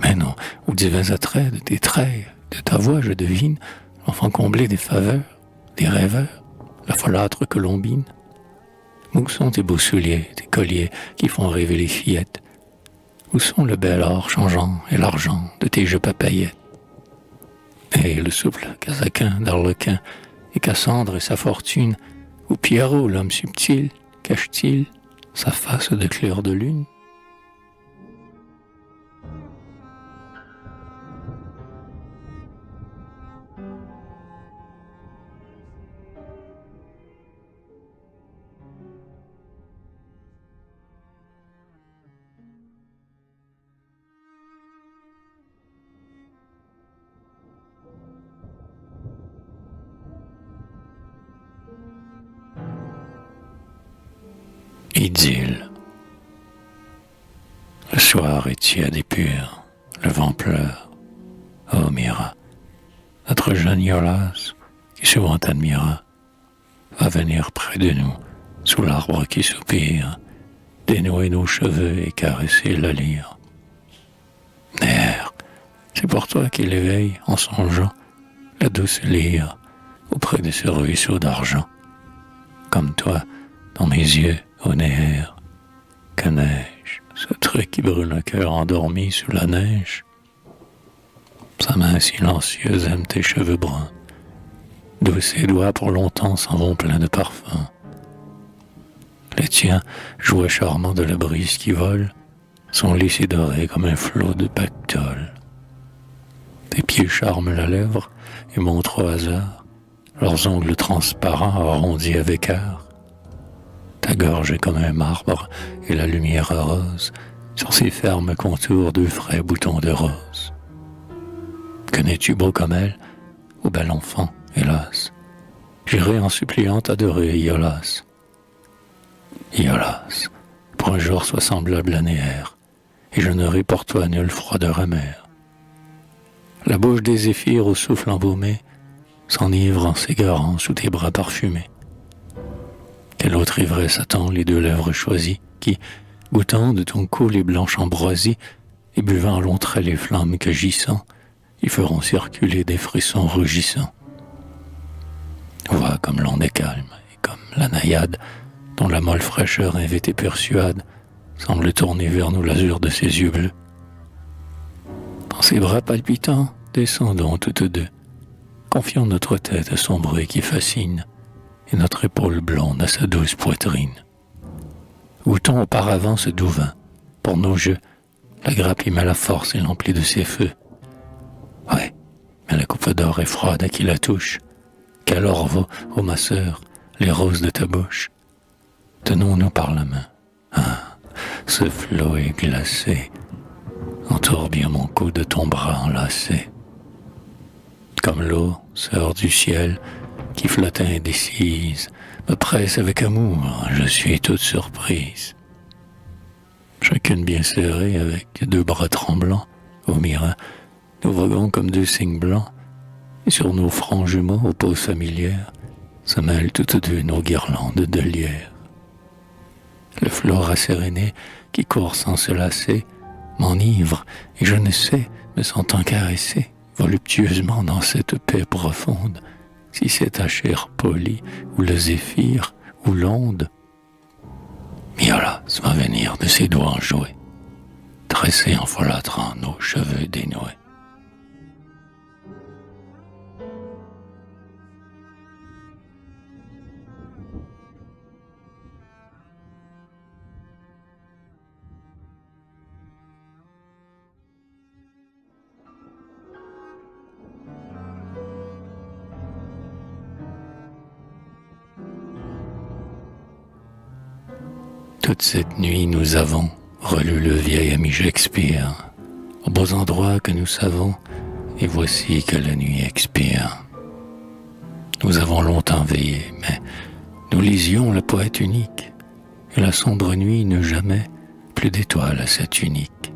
Mais non, aux divins attraits de tes traits, de ta voix, je devine, l'enfant comblé des faveurs, des rêveurs, la folâtre colombine. Où sont tes beaux souliers, tes colliers qui font rêver les fillettes? Où sont le bel or changeant et l'argent de tes jeux papayettes? Et le souple casaquin d'Arlequin, et Cassandre et sa fortune, où Pierrot, l'homme subtil, cache-t-il sa face de clair de lune? Idylle. Le soir est tiède et pur, le vent pleure. Oh Mira, notre jeune Iollas, qui souvent t'admira, va venir près de nous, sous l'arbre qui soupire, dénouer nos cheveux et caresser la lyre. Mère, c'est pour toi qu'il éveille, en songeant, la douce lyre, auprès de ce ruisseau d'argent. Comme toi, dans mes yeux, ô Néher, que neige, ce truc qui brûle un cœur endormi sous la neige. Sa main silencieuse aime tes cheveux bruns, d'où ses doigts pour longtemps s'en vont pleins de parfums. Les tiens, jouets charmants de la brise qui vole, sont lissés dorés comme un flot de pactole. Tes pieds charment la lèvre et montrent au hasard leurs ongles transparents arrondis avec art. Ta gorge est comme un marbre et la lumière rose sur ses fermes contours deux frais boutons de rose. Que n'es-tu beau comme elle, ô bel enfant, hélas? j'irai en suppliant t'adorer, Iolas. Iolas, pour un jour sois semblable à Néer, et je n'aurai pour toi nulle froideur amère. La bouche des zéphyrs au souffle embaumé s'enivre en s'égarant sous tes bras parfumés. Quelle autre ivresse attend les deux lèvres choisies qui, goûtant de ton cou les blanches ambroisies et buvant à longs traits les flammes que gissant, y feront circuler des frissons rugissants. Vois comme l'onde est calme et comme la naïade, dont la molle fraîcheur invite et persuade, semble tourner vers nous l'azur de ses yeux bleus. Dans ses bras palpitants, descendons toutes deux, confiant notre tête à son bruit qui fascine, et notre épaule blonde à sa douce poitrine. Goûtons auparavant ce doux vin, pour nos jeux, la grappe y met la force et l'emplit de ses feux. Ouais, mais la coupe d'or est froide à qui la touche, qu'alors vaut, ô ma sœur, les roses de ta bouche. Tenons-nous par la main. Ah, ce flot est glacé, entoure bien mon cou de ton bras enlacé. Comme l'eau, sœur du ciel, qui flotte indécise, me presse avec amour, je suis toute surprise. Chacune bien serrée, avec deux bras tremblants, au mirin, nous voguons comme deux cygnes blancs, et sur nos fronts jumeaux, aux poses familières, se mêlent toutes deux nos guirlandes de lierre. Le flot rasséréné, qui court sans se lasser, m'enivre, et je ne sais, me sentant caresser, voluptueusement dans cette paix profonde, si c'est ta chair polie, ou le zéphyr, ou l'onde. Miolas va venir de ses doigts enjoués, tresser en folâtrant nos cheveux dénoués. Toute cette nuit, nous avons relu le vieil ami Shakespeare, aux beaux endroits que nous savons, et voici que la nuit expire. Nous avons longtemps veillé, mais nous lisions le poète unique, et la sombre nuit n'eut jamais plus d'étoiles à cette unique.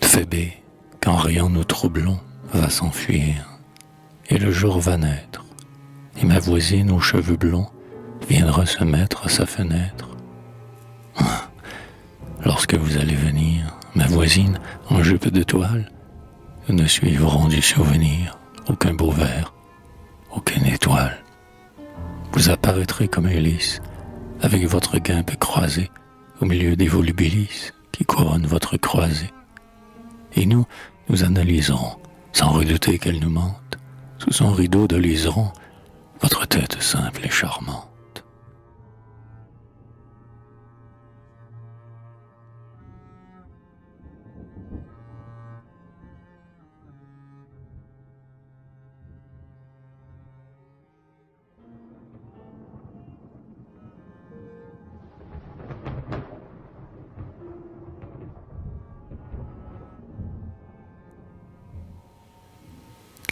Phébé, qu'en riant nous troublons, va s'enfuir, et le jour va naître, et ma voisine aux cheveux blonds viendra se mettre à sa fenêtre. Lorsque vous allez venir, ma voisine, en jupe de toile, nous ne suivrons du souvenir aucun beau vers, aucune étoile. Vous apparaîtrez comme un lys, avec votre guimpe croisée au milieu des volubilis qui couronnent votre croisée. Et nous analyserons, sans redouter qu'elle nous mente, sous son rideau de liseron, votre tête simple et charmante.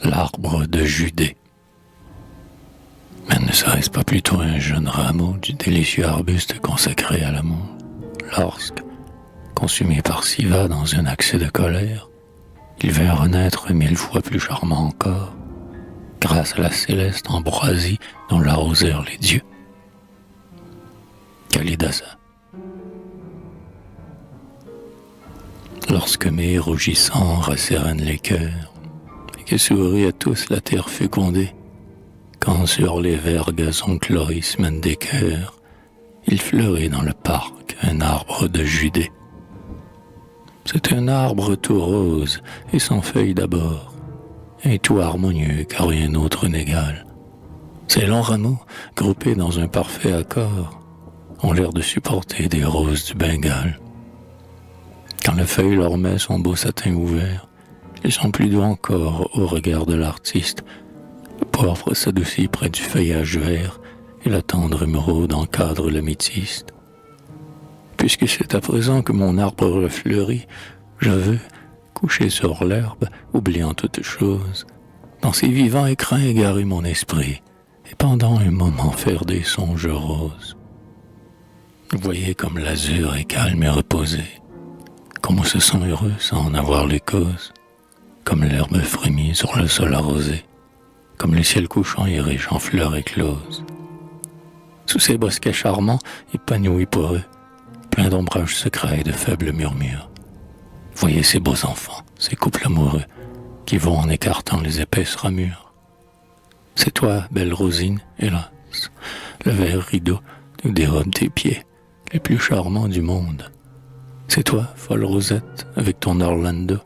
L'arbre de Judée. Mais ne serait-ce pas plutôt un jeune rameau du délicieux arbuste consacré à l'amour, lorsque, consumé par Siva dans un accès de colère, il vint renaître 1000 fois plus charmant encore, grâce à la céleste ambroisie dont l'arrosèrent les dieux. Kalidasa. Lorsque mes rougissants rassérènent les cœurs, que sourit à tous la terre fécondée, quand sur les verts gazons Chloris mène des cœurs, il fleurit dans le parc un arbre de Judée. C'est un arbre tout rose et sans feuilles d'abord, et tout harmonieux car rien autre n'égale. Ses longs rameaux, groupés dans un parfait accord, ont l'air de supporter des roses du Bengale. Quand la feuille leur met son beau satin ouvert, ils sont plus doux encore au regard de l'artiste. Le poivre s'adoucit près du feuillage vert et la tendre émeraude encadre l'améthyste. Puisque c'est à présent que mon arbre refleurit, je veux, couché sur l'herbe, oubliant toute chose, dans ces vivants écrins égarer mon esprit et pendant un moment faire des songes roses. Vous voyez comme l'azur est calme et reposé, comme on se sent heureux sans en avoir les causes, comme l'herbe frémit sur le sol arrosé, comme le ciel couchant est riche en fleurs écloses. Sous ces bosquets charmants, épanouis pour eux, plein d'ombrages secrets et de faibles murmures. Voyez ces beaux enfants, ces couples amoureux, qui vont en écartant les épaisses ramures. C'est toi, belle Rosine, hélas, le vert rideau nous dérobe tes pieds, les plus charmants du monde. C'est toi, folle Rosette, avec ton Orlando,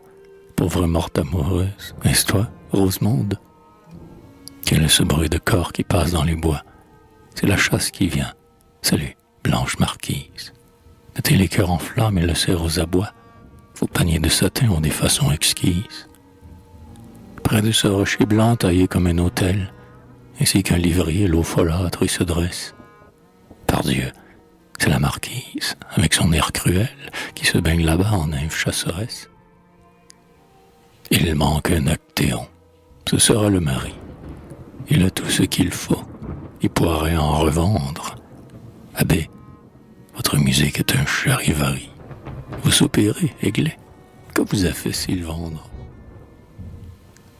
pauvre morte amoureuse. Est-ce toi, Rosemonde? Quel est ce bruit de corps qui passe dans les bois? C'est la chasse qui vient. Salut, blanche marquise. Mettez les cœurs en flammes et le cerf aux abois. Vos paniers de satin ont des façons exquises. Près de ce rocher blanc taillé comme un autel, ainsi qu'un livrier l'eau folâtre y se dresse. Pardieu, c'est la marquise, avec son air cruel, qui se baigne là-bas en nymphe chasseresse. Il manque un Actéon, ce sera le mari. Il a tout ce qu'il faut, il pourrait en revendre. Abbé, votre musique est un charivari. Vous soupirez, Aiglé, que vous a fait Sylvandre?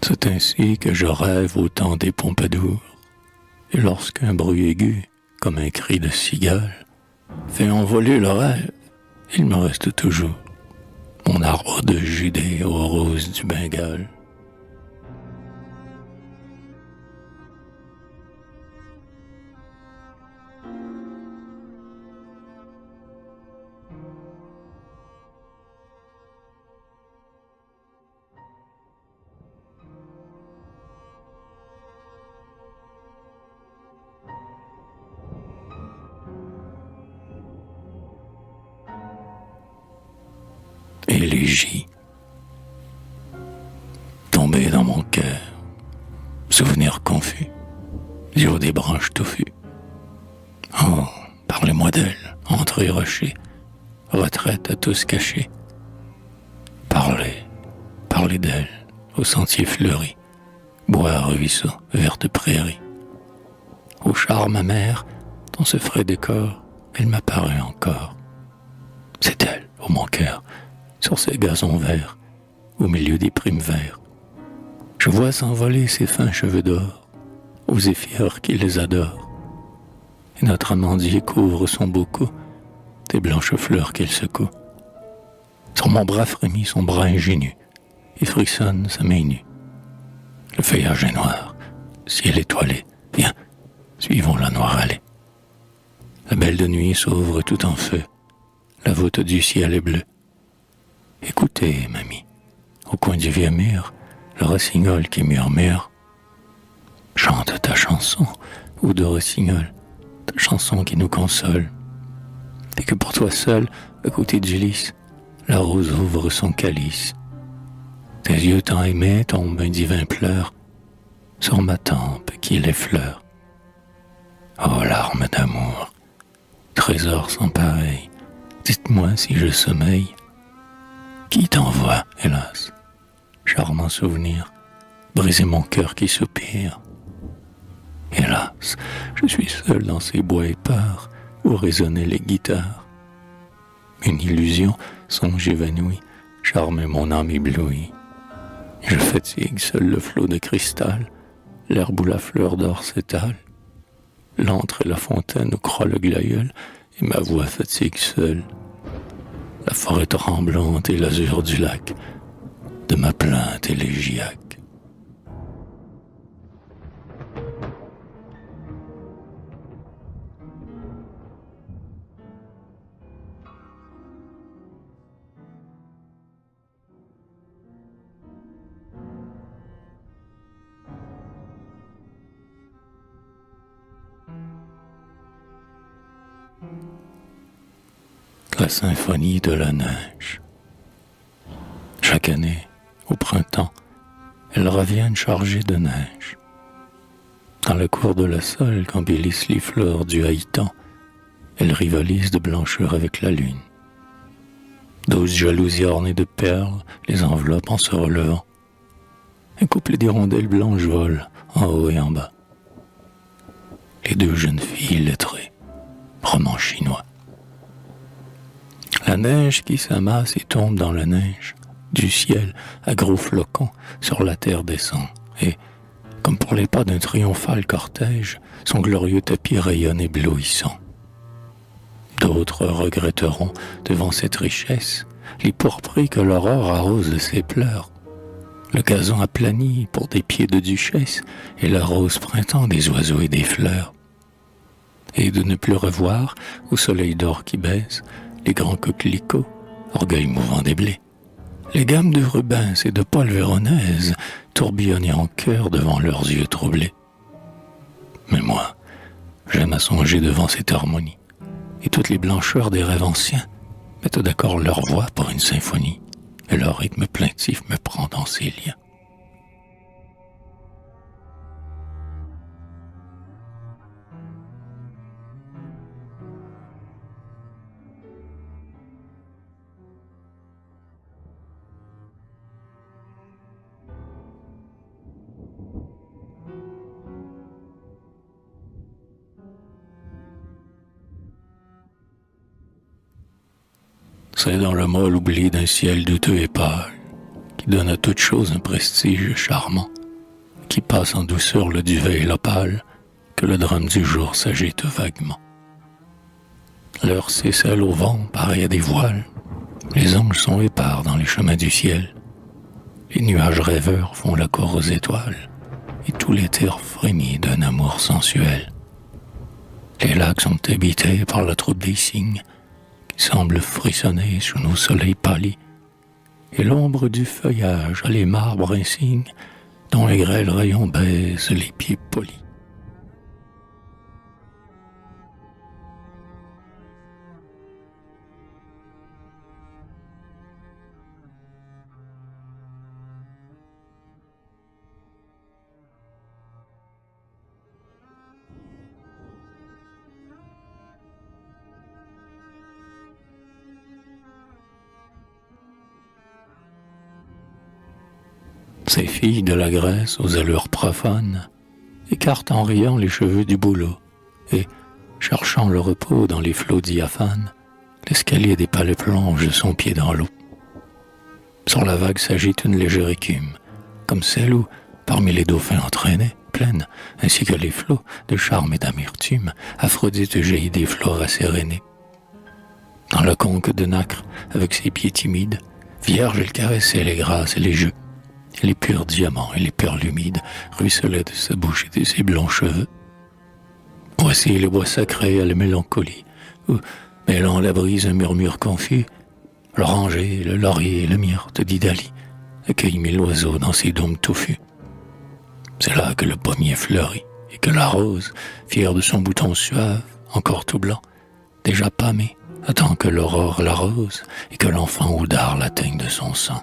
C'est ainsi que je rêve au temps des Pompadour, et lorsqu'un bruit aigu, comme un cri de cigale, fait envoler le rêve, il me reste toujours mon arbre de Judée aux roses du Bengale. Élégie, tombée dans mon cœur, souvenir confus, sur des branches touffues. Oh, parlez-moi d'elle, entre les rochers, retraite à tous cachés. Parlez, parlez d'elle, aux sentiers fleuris, bois, ruisseaux, vertes prairies. Au charme amer, dans ce frais décor, elle m'apparaît encore. C'est elle, ô mon cœur, sur ces gazons verts, au milieu des primes verts. Je vois s'envoler ses fins cheveux d'or, aux zéphyrs qui les adorent. Et notre amandier couvre son beau cou, des blanches fleurs qu'il secoue. Sur mon bras frémit son bras ingénu, et frissonne sa main nue. Le feuillage est noir, ciel étoilé, viens, suivons la noire allée. La belle de nuit s'ouvre tout en feu, la voûte du ciel est bleue. Écoutez, mamie, au coin du vieux mur, le rossignol qui murmure. Chante ta chanson, ou de rossignol, ta chanson qui nous console. Et que pour toi seul, à côté du lys, la rose ouvre son calice. Tes yeux tant aimés tombent un divin pleur sur ma tempe qui l'effleure. Oh larmes d'amour, trésor sans pareil, dites-moi si je sommeille. Qui t'envoie, hélas, charmant souvenir, briser mon cœur qui soupire. Hélas, je suis seul dans ces bois épars où résonnaient les guitares. Une illusion, songe évanoui, charmait mon âme éblouie. Je fatigue seul le flot de cristal, l'herbe où la fleur d'or s'étale. L'antre et la fontaine où croît le glaïeul, et ma voix fatigue seule. La forêt tremblante et l'azur du lac, de ma plainte élégiaque. La symphonie de la neige. Chaque année, au printemps, elles reviennent chargées de neige. Dans la cour de la salle qu'embellissent les fleurs du haïtan, elles rivalisent de blancheur avec la lune. 12 jalousies ornées de perles les enveloppent en se relevant. Un couple d'hirondelles blanches vole en haut et en bas. les deux jeunes filles lettrées, romans chinois. La neige qui s'amasse et tombe dans la neige, du ciel à gros flocons sur la terre descend, et, comme pour les pas d'un triomphal cortège, son glorieux tapis rayonne éblouissant. D'autres regretteront, devant cette richesse, les pourpris que l'aurore arrose de ses pleurs, le gazon aplani pour des pieds de duchesse et la rose printemps des oiseaux et des fleurs, et de ne plus revoir, au soleil d'or qui baisse, les grands coquelicots, orgueil mouvant des blés, les gammes de Rubens et de Paul Véronèse tourbillonner en chœur devant leurs yeux troublés. Mais moi, j'aime à songer devant cette harmonie, et toutes les blancheurs des rêves anciens mettent d'accord leur voix pour une symphonie, et leur rythme plaintif me prend dans ses liens. C'est dans le molle oubli d'un ciel douteux et pâle, qui donne à toute chose un prestige charmant, qui passe en douceur le duvet et l'opale, que le drame du jour s'agite vaguement. L'heure s'écelle au vent, pareil à des voiles, les anges sont épars dans les chemins du ciel, les nuages rêveurs font la cour aux étoiles, et tout l'éther frémit d'un amour sensuel. Les lacs sont habités par la troupe des cygnes, qui semble frissonner sous nos soleils pâlis, et l'ombre du feuillage a les marbres insignes dont les grêles rayons baisent les pieds polis. Ces filles de la Grèce aux allures profanes écartent en riant les cheveux du bouleau et, cherchant le repos dans les flots diaphanes, l'escalier des palais plonge de son pied dans l'eau. Sur la vague s'agite une légère écume, comme celle où, parmi les dauphins entraînés, pleines, ainsi que les flots de charme et d'amertume, Aphrodite jaillit des flots rassérénés. Dans la conque de nacre, avec ses pieds timides, vierge elle caressait les grâces et les jeux. Les purs diamants et les perles humides ruisselaient de sa bouche et de ses blonds cheveux. Voici le bois sacré à la mélancolie, où, mêlant la brise un murmure confus, l'oranger, le laurier et le myrte d'Idalie accueillent mille oiseaux dans ses dômes touffus. C'est là que le pommier fleurit et que la rose, fière de son bouton suave, encore tout blanc, déjà pâmé, attend que l'aurore l'arrose et que l'enfant houdard l'atteigne de son sang.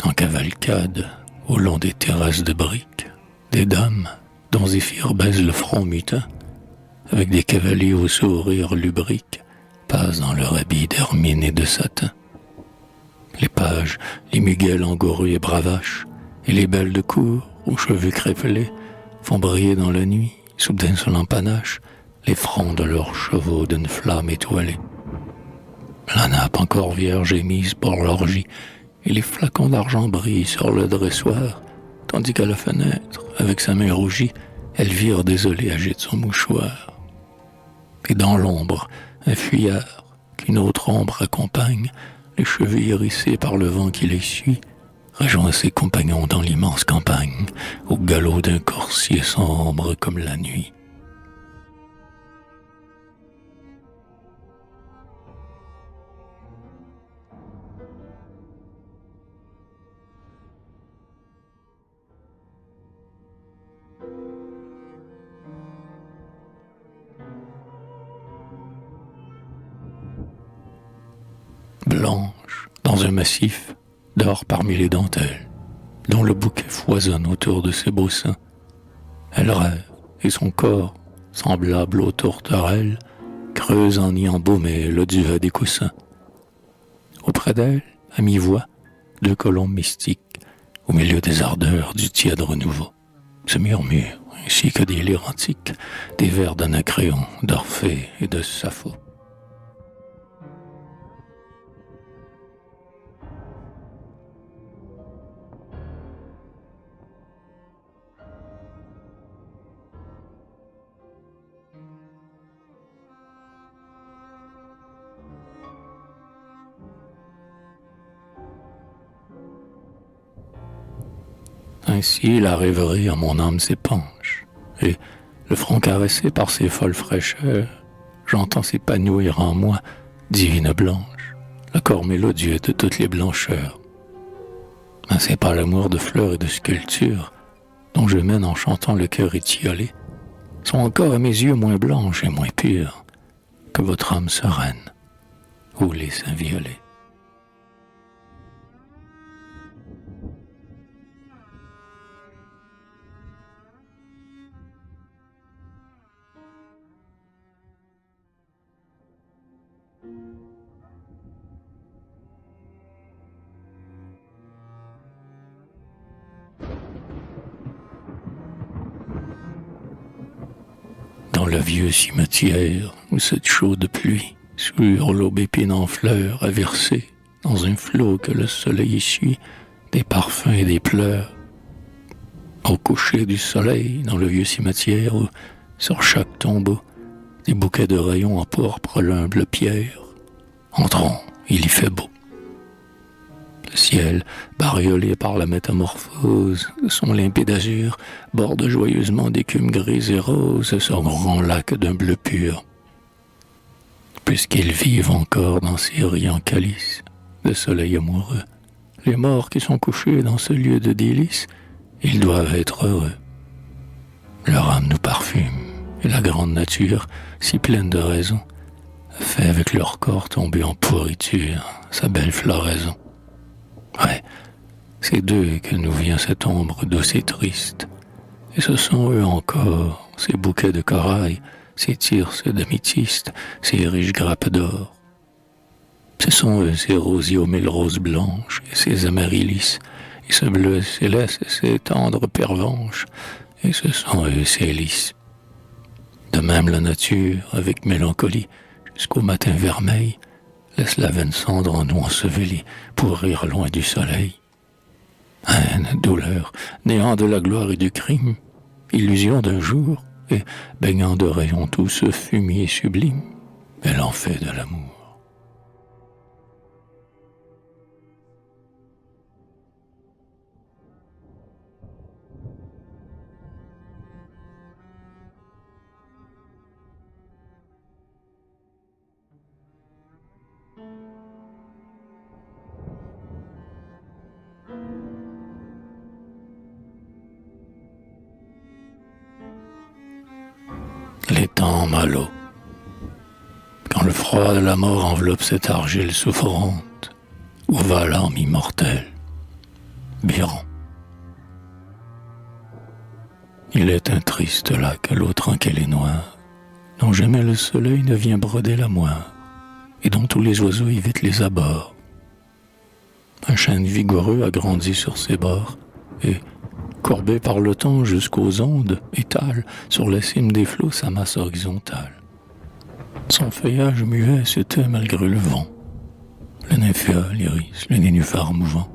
En cavalcade, au long des terrasses de briques, des dames, dont Zéphyr baise le front mutin, avec des cavaliers au sourire lubrique, passent dans leur habit d'hermine et de satin. Les pages, les muguets langoureux et bravaches, et les belles de cour, aux cheveux crépelés, font briller dans la nuit, sous d'insolents panaches, les fronts de leurs chevaux d'une flamme étoilée. La nappe encore vierge est mise pour l'orgie, et les flacons d'argent brillent sur le dressoir, tandis qu'à la fenêtre, avec sa main rougie, Elvire désolée agite son mouchoir. Et dans l'ombre, un fuyard, qu'une autre ombre accompagne, les cheveux hérissés par le vent qui les suit, rejoint ses compagnons dans l'immense campagne, au galop d'un coursier sombre comme la nuit. blanche, dans un massif, dort parmi les dentelles, dont le bouquet foisonne autour de ses beaux seins. Elle rêve, et son corps, semblable aux tourterelles, creuse en y embaumer le duvet des coussins. Auprès d'elle, à mi-voix, deux colombes mystiques, au milieu des ardeurs du tiède renouveau, se murmurent, ainsi que des lyres antiques, des vers d'Anacréon, d'Orphée et de Sappho. Ainsi la rêverie en mon âme s'épanche, et, le front caressé par ses folles fraîcheurs, j'entends s'épanouir en moi, divine blanche, l'accord mélodieux de toutes les blancheurs. Mais c'est par l'amour de fleurs et de sculptures, dont je mène en chantant le cœur étiolé, sont encore à mes yeux moins blanches et moins pures que votre âme sereine, ou les seins violets. Dans le vieux cimetière où cette chaude pluie sur l'aubépine en fleurs a versé dans un flot que le soleil essuie des parfums et des pleurs. Au coucher du soleil dans le vieux cimetière où sur chaque tombeau des bouquets de rayons en pourpre l'humble pierre. Entrons, il y fait beau. Le ciel, bariolé par la métamorphose de son limpide azur, borde joyeusement d'écume grise et rose son grand lac d'un bleu pur. Puisqu'ils vivent encore dans ces riants calices de soleil amoureux, les morts qui sont couchés dans ce lieu de délices, ils doivent être heureux. Leur âme nous parfume, et la grande nature, si pleine de raison, a fait avec leur corps tomber en pourriture sa belle floraison. Ouais, c'est d'eux que nous vient cette ombre douce et triste. Et ce sont eux encore, ces bouquets de corail, ces thyrses d'améthyste, ces riches grappes d'or. Ce sont eux, ces rosiers aux mille roses blanches, et ces amaryllis, et ce bleu céleste, et ces tendres pervenches, et ce sont eux, ces lys. De même la nature, avec mélancolie, jusqu'au matin vermeil, laisse la vaine cendre en nous ensevelie pour rire loin du soleil. Haine, douleur, néant de la gloire et du crime, illusion d'un jour, et baignant de rayons tout ce fumier sublime, elle en fait de l'amour. Les temps malos, quand le froid de la mort enveloppe cette argile souffrante, où va l'âme immortelle, Biron. Il est un triste lac à l'eau tranquille et noire, dont jamais le soleil ne vient broder la moire, et dont tous les oiseaux évitent les abords. Un chêne vigoureux a grandi sur ses bords, et, courbé par le temps jusqu'aux ondes, étale sur la cime des flots sa masse horizontale. Son feuillage muet se tait malgré le vent. Le nymphéa, l'iris, le nénuphar mouvant,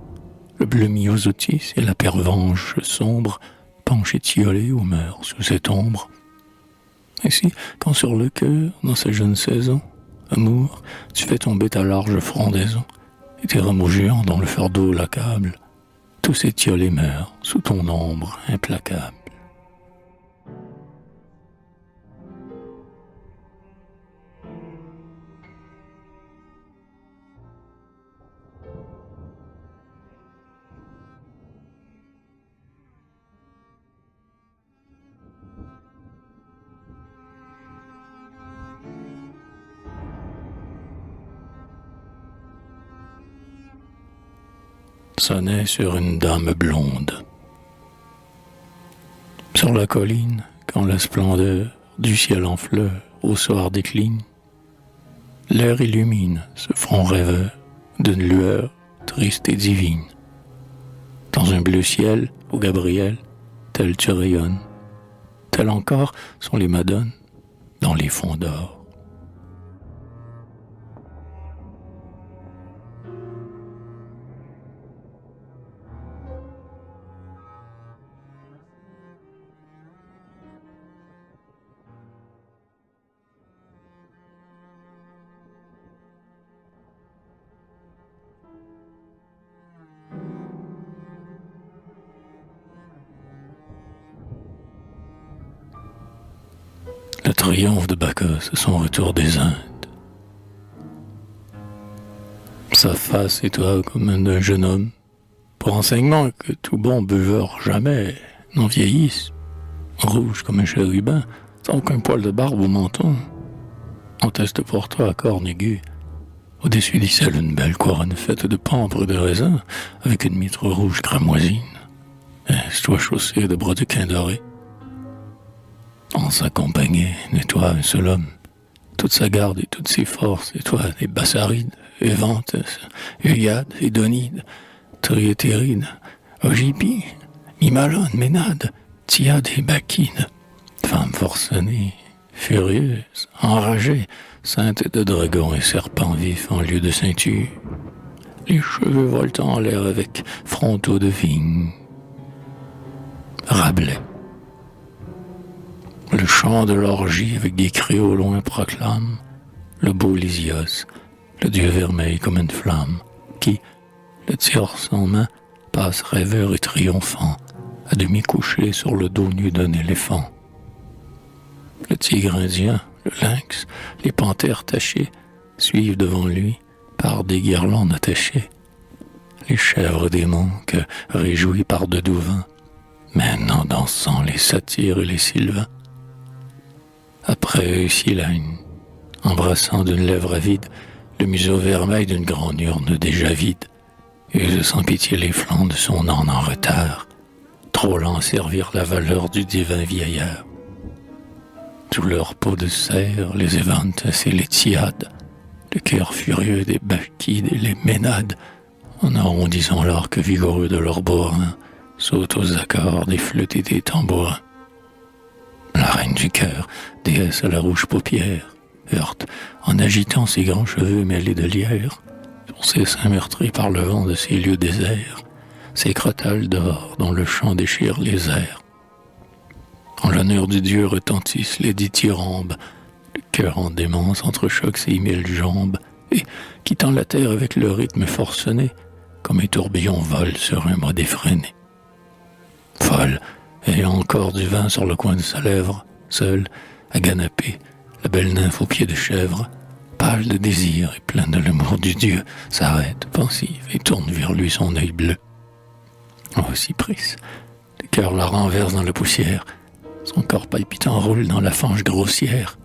le bleu myosotis et la pervenche sombre penchent étiolés ou meurent sous cette ombre. Ainsi, quand sur le cœur, dans sa jeune saison, amour, tu fais tomber ta large frondaison, et tes rameaux géants dont le fardeau l'accable, tous étiolés meurent sous ton ombre implacable. sonnait sur une dame blonde. Sur la colline, quand la splendeur du ciel en fleurs au soir décline, l'air illumine ce front rêveur d'une lueur triste et divine. Dans un bleu ciel, ô Gabriel, tel tu rayonnes, tel encore sont les madones dans les fonds d'or. Le triomphe de Bacchus à son retour des Indes. Sa face étoile comme un d'un jeune homme, pour enseignement que tout bon buveur jamais n'en vieillisse, rouge comme un chérubin, sans aucun poil de barbe au menton. On teste pour toi à corne aiguë, au-dessus du ciel une belle couronne faite de pampres et de raisins, avec une mitre rouge cramoisine, et toi chaussé de brodequins dorés. On s'accompagnait, et toi un seul homme, toute sa garde et toutes ses forces, et toi des Bassarides, Évantes, Euiades, Édonides, Triétérides, Ogypie, Mimalone, Ménade, Tiade et Bacchide, femmes forcenées, furieuses, enragées, saintes de dragons et serpents vifs en lieu de ceinture, les cheveux voltant en l'air avec frontaux de vigne. Rabelais. Le chant de l'orgie avec des cris au loin proclame le beau Lysios, le dieu vermeil comme une flamme, qui, le tierce en main, passe rêveur et triomphant, à demi couché sur le dos nu d'un éléphant. Le tigre indien, le lynx, les panthères tachées suivent devant lui par des guirlandes attachées. Les chèvres des manques réjouis par de doux vins, mènent en dansant les satyres et les sylvains. Après Silène, embrassant d'une lèvre avide le museau vermeil d'une grande urne déjà vide, use sans pitié les flancs de son âne en retard, trop lent à servir la valeur du divin vieillard. Sous leur peau de cerf, les Évantes et les Tiades, le cœur furieux des Bacchides et les Ménades, en arrondissant l'arc vigoureux de leurs bourrins, sautent aux accords des flûtes et des tambourins. La reine du cœur, déesse à la rouge paupière, heurte en agitant ses grands cheveux mêlés de lierre, sur ses seins meurtris par le vent de ces lieux déserts, ses crotales d'or dont le chant déchire les airs. En l'honneur du dieu retentissent les dithyrambes, le cœur en démence entrechoque ses 1000 jambes, et, quittant la terre avec le rythme forcené, comme un tourbillon vole sur un mode effréné. Folle, ayant encore du vin sur le coin de sa lèvre, seule, à ganaper, la belle nymphe aux pieds de chèvre, pâle de désir et pleine de l'amour du dieu, s'arrête, pensive, et tourne vers lui son œil bleu. Oh, Cypris, le cœur la renverse dans la poussière, son corps palpitant roule dans la fange grossière,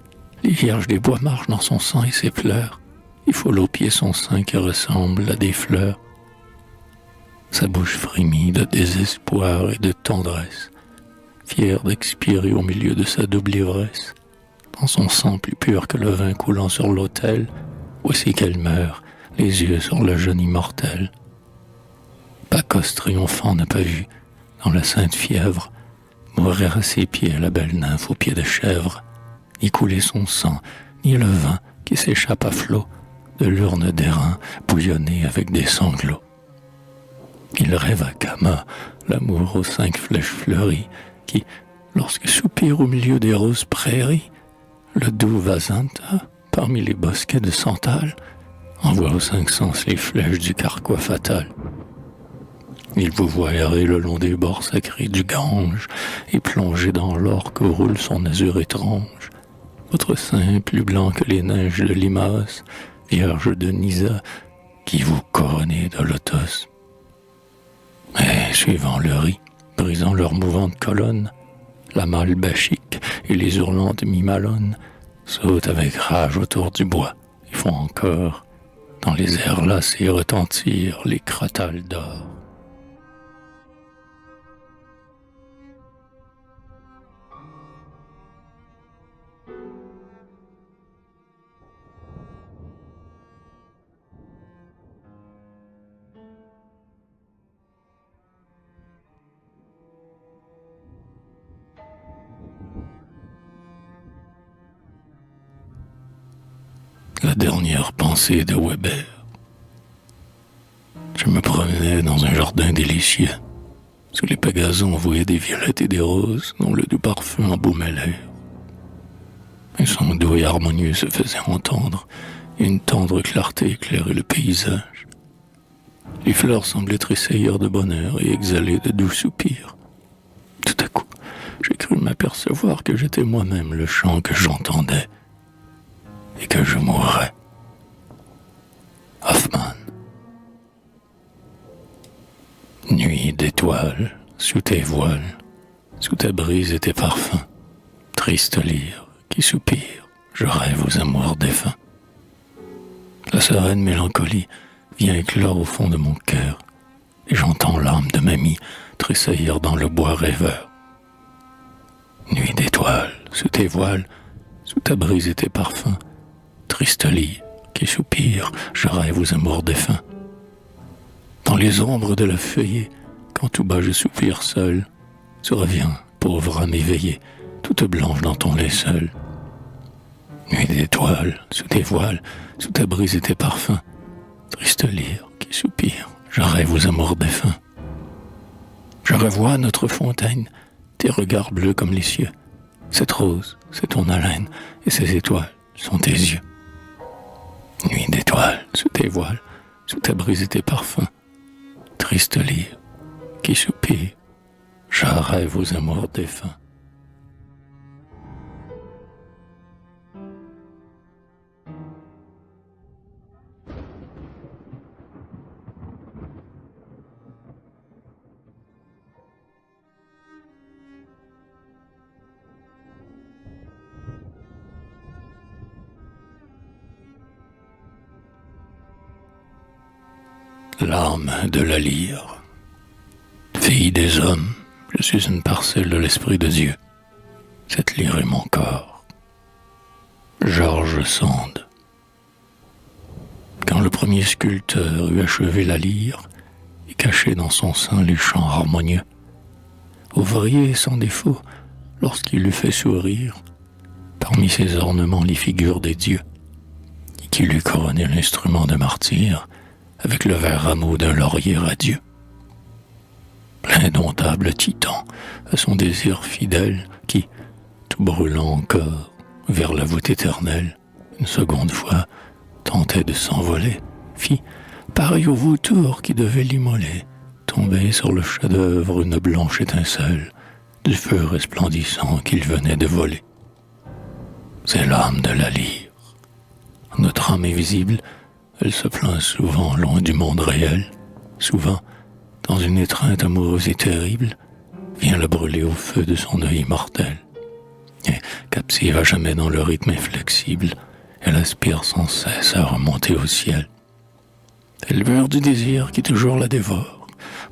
les vierges des bois marchent dans son sang et ses pleurs, il foule aux pieds son sein qui ressemble à des fleurs. Sa bouche frémit de désespoir et de tendresse, fière d'expirer au milieu de sa double ivresse, dans son sang plus pur que le vin coulant sur l'autel, voici qu'elle meurt, les yeux sur le jeune immortel. Bacchus triomphant n'a pas vu, dans la sainte fièvre, mourir à ses pieds la belle nymphe aux pieds de chèvre, ni couler son sang, ni le vin qui s'échappe à flot de l'urne d'airain bouillonnée avec des sanglots. Il rêve à Kama, l'amour aux 5 flèches fleuries, qui, lorsque soupire au milieu des roses prairies, le doux Vasanta, parmi les bosquets de santal, envoie aux 5 sens les flèches du carquois fatal. Il vous voit errer le long des bords sacrés du Gange et plonger dans l'or que roule son azur étrange. Votre sein plus blanc que les neiges de Limaos, vierge de Nisa, qui vous couronnez de lotos. Mais suivant le riz, brisant leurs mouvantes colonnes, la mâle bachique et les hurlantes mimalones sautent avec rage autour du bois et font encore, dans les airs lassés retentir les crotales d'or. dernière pensée de Weber. Je me promenais dans un jardin délicieux. Sous les pagazons, on voyait des violettes et des roses dont le doux parfum embaumait l'air. Un son doux et harmonieux se faisait entendre, et une tendre clarté éclairait le paysage. Les fleurs semblaient tressaillir de bonheur et exhaler de doux soupirs. Tout à coup, j'ai cru m'apercevoir que j'étais moi-même le chant que j'entendais et que je mourrais. Hoffmann. Nuit d'étoiles, sous tes voiles, sous ta brise et tes parfums, triste lyre qui soupire, je rêve aux amours défunts. La sereine mélancolie vient éclore au fond de mon cœur, et j'entends l'âme de mamie tressaillir dans le bois rêveur. Nuit d'étoiles, sous tes voiles, sous ta brise et tes parfums, triste lyre qui soupire, je rêve aux amours défunts. Dans les ombres de la feuillée, quand tout bas je soupire seul, tu reviens, pauvre âme éveillée, toute blanche dans ton linceul. Nuit d'étoiles, sous tes voiles, sous ta brise et tes parfums, triste lyre qui soupire, je rêve aux amours défunts. Je revois notre fontaine, tes regards bleus comme les cieux. Cette rose, c'est ton haleine, et ces étoiles sont tes yeux. Nuit d'étoiles, sous tes voiles, sous ta brise et tes parfums, triste lyre qui soupire, je rêve aux amours défunts. L'âme de la lyre. Fille des hommes, je suis une parcelle de l'Esprit de Dieu. Cette lyre est mon corps. George Sand. Quand le premier sculpteur eut achevé la lyre et caché dans son sein les chants harmonieux, ouvrier sans défaut, lorsqu'il eut fait sourire, parmi ses ornements les figures des dieux, et qu'il eut couronné l'instrument de martyr, avec le vert rameau d'un laurier radieux. L'indomptable titan à son désir fidèle qui, tout brûlant encore vers la voûte éternelle, une seconde fois tentait de s'envoler, fit, pareil au vautour qui devait l'immoler, tomber sur le chef-d'œuvre une blanche étincelle du feu resplendissant qu'il venait de voler. C'est l'âme de la lyre. Notre âme est visible. Elle se plaint souvent loin du monde réel, souvent, dans une étreinte amoureuse et terrible, vient la brûler au feu de son œil immortel. Et, captive à jamais dans le rythme inflexible, elle aspire sans cesse à remonter au ciel. Elle meurt du désir qui toujours la dévore,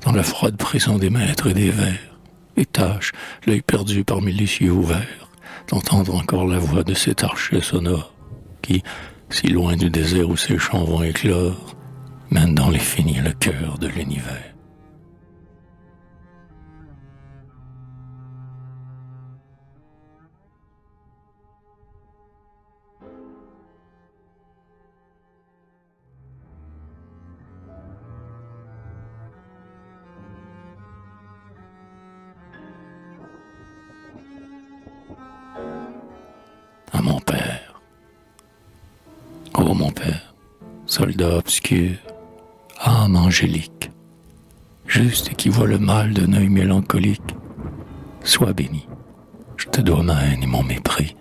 dans la froide pression des maîtres et des vers, et tâche, l'œil perdu parmi les cieux ouverts, d'entendre encore la voix de cet archer sonore, qui, si loin du désert où ses chants vont éclore, mène dans l'infini le cœur de l'univers. À mon père. Ô mon père, soldat obscur, âme angélique, juste qui voit le mal d'un œil mélancolique, sois béni, je te dois ma haine et mon mépris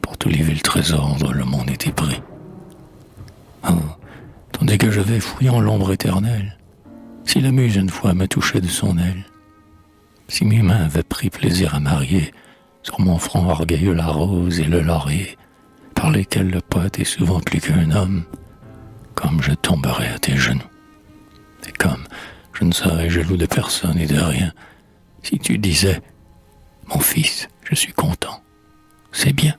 pour tous les vils trésors dont le monde est épris. Oh, tandis que je vais fouillant l'ombre éternelle, si la muse une fois me touchait de son aile, si mes mains avaient pris plaisir à marier sur mon front orgueilleux la rose et le laurier, par lesquels le poète est souvent plus qu'un homme, comme je tomberais à tes genoux. Et comme je ne serais jaloux de personne et de rien, si tu disais, mon fils, je suis content, c'est bien.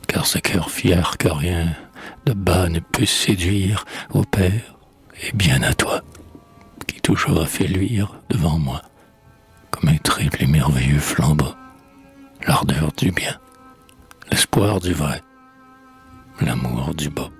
Car ce cœur fier que rien de bas ne peut séduire, ô Père, est bien à toi, qui toujours a fait luire devant moi, comme un triple et merveilleux flambeau, l'ardeur du bien, l'espoir du vrai, l'amour du bas.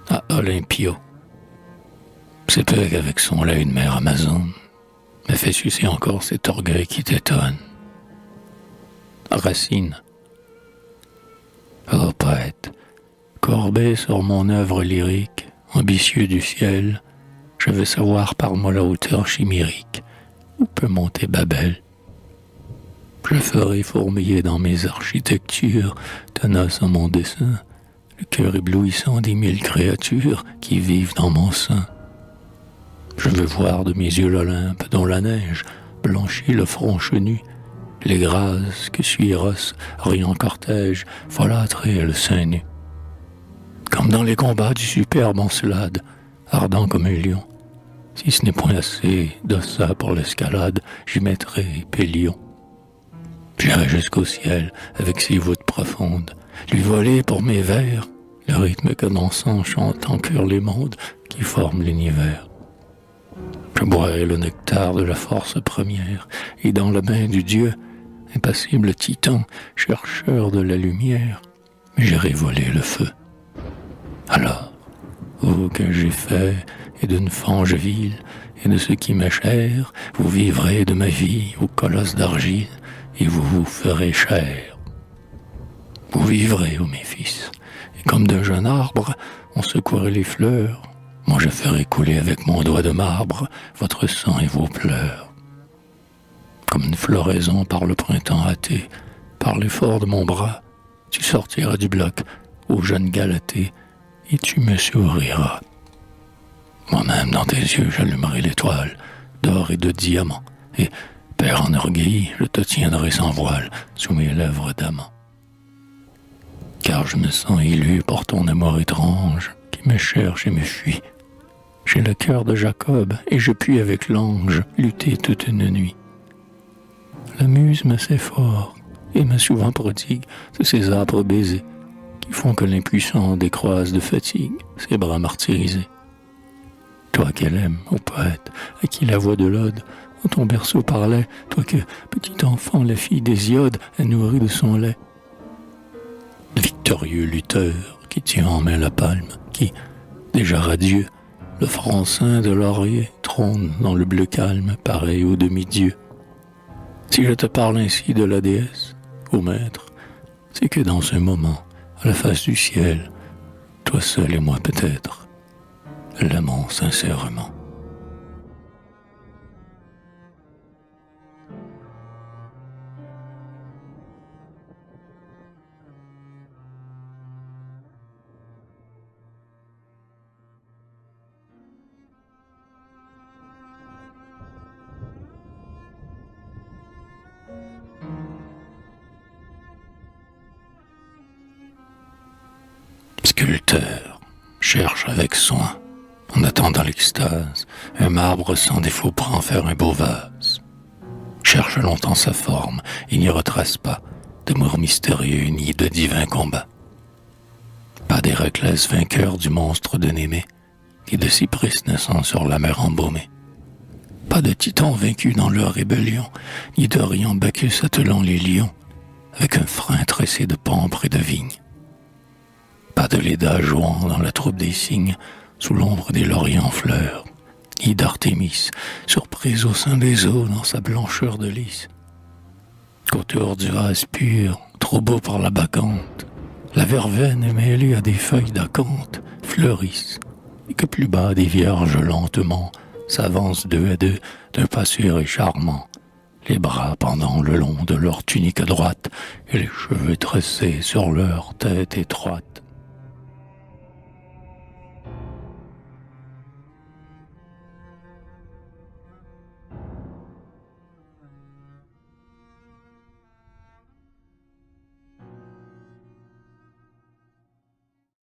À Olympio, c'est peu qu'avec son lait une mère Amazone me fait sucer encore cet orgueil qui t'étonne. Racine, ô poète, courbé sur mon œuvre lyrique, ambitieux du ciel, je veux savoir par moi la hauteur chimérique où peut monter Babel. Je ferai fourmiller dans mes architectures, tenace en mon dessin, le cœur éblouissant des 1000 créatures qui vivent dans mon sein. Je veux voir de mes yeux l'Olympe dont la neige blanchit le front chenu, les grâces que suit Eros, riant cortège, folâtré le sein nu. Comme dans les combats du superbe Encelade, ardent comme un lion, si ce n'est point assez d'ossa pour l'escalade, j'y mettrai Pélion. J'irai jusqu'au ciel avec ses voûtes profondes, lui voler pour mes vers le rythme que dansant chante en chœur les mondes qui forment l'univers. Je boirai le nectar de la force première, et dans la main du Dieu, impassible titan, chercheur de la lumière, j'irai voler le feu. Alors, vous que j'ai fait, et d'une fange vile, et de ce qui m'est cher, vous vivrez de ma vie au colosse d'argile, et vous vous ferez chair. Vous vivrez, ô mes fils, et comme d'un jeune arbre, on secouerait les fleurs, moi je ferai couler avec mon doigt de marbre votre sang et vos pleurs. Comme une floraison par le printemps hâté, par l'effort de mon bras, tu sortiras du bloc, ô jeune Galatée, et tu me souriras. Moi-même dans tes yeux j'allumerai l'étoile, d'or et de diamants, et, père enorgueilli, je te tiendrai sans voile, sous mes lèvres d'amant. Car je me sens élu par ton amour étrange, qui me cherche et me fuit. J'ai le cœur de Jacob, et je puis avec l'ange lutter toute une nuit. La muse me sait fort, et me souvent prodigue de ces âpres baisers, qui font que l'impuissant décroise de fatigue ses bras martyrisés. Toi qu'elle aime, ô poète, à qui la voix de l'ode en ton berceau parlait, toi que, petit enfant, la fille d'Hésiode a nourri de son lait. Victorieux lutteur, qui tient en main la palme, qui, déjà radieux, le front ceint de laurier trône dans le bleu calme, pareil au demi-dieu. Si je te parle ainsi de la déesse, ô maître, c'est que dans ce moment, à la face du ciel, toi seul et moi peut-être, l'aimons sincèrement. Sculpteur cherche avec soin, en attendant l'extase, un marbre sans défaut pour en faire un beau vase. Cherche longtemps sa forme, il n'y retrace pas d'amour mystérieux ni de divin combat. Pas d'Héraclès vainqueur du monstre de Némée, ni de Cypris naissant sur la mer embaumée. Pas de Titan vaincu dans leur rébellion, ni d'Orient Bacchus attelant les lions, avec un frein tressé de pampres et de vignes. Pas de Léda jouant dans la troupe des cygnes, sous l'ombre des lauriers en fleurs, ni d'Artémis, surprise au sein des eaux dans sa blancheur de lys. Qu'autour du vase pur, trop beau par la bacchante, la verveine mêlée à des feuilles d'acanthe fleurissent, et que plus bas des vierges lentement s'avancent deux à deux d'un pas sûr et charmant, les bras pendant le long de leur tunique droite et les cheveux tressés sur leur tête étroite.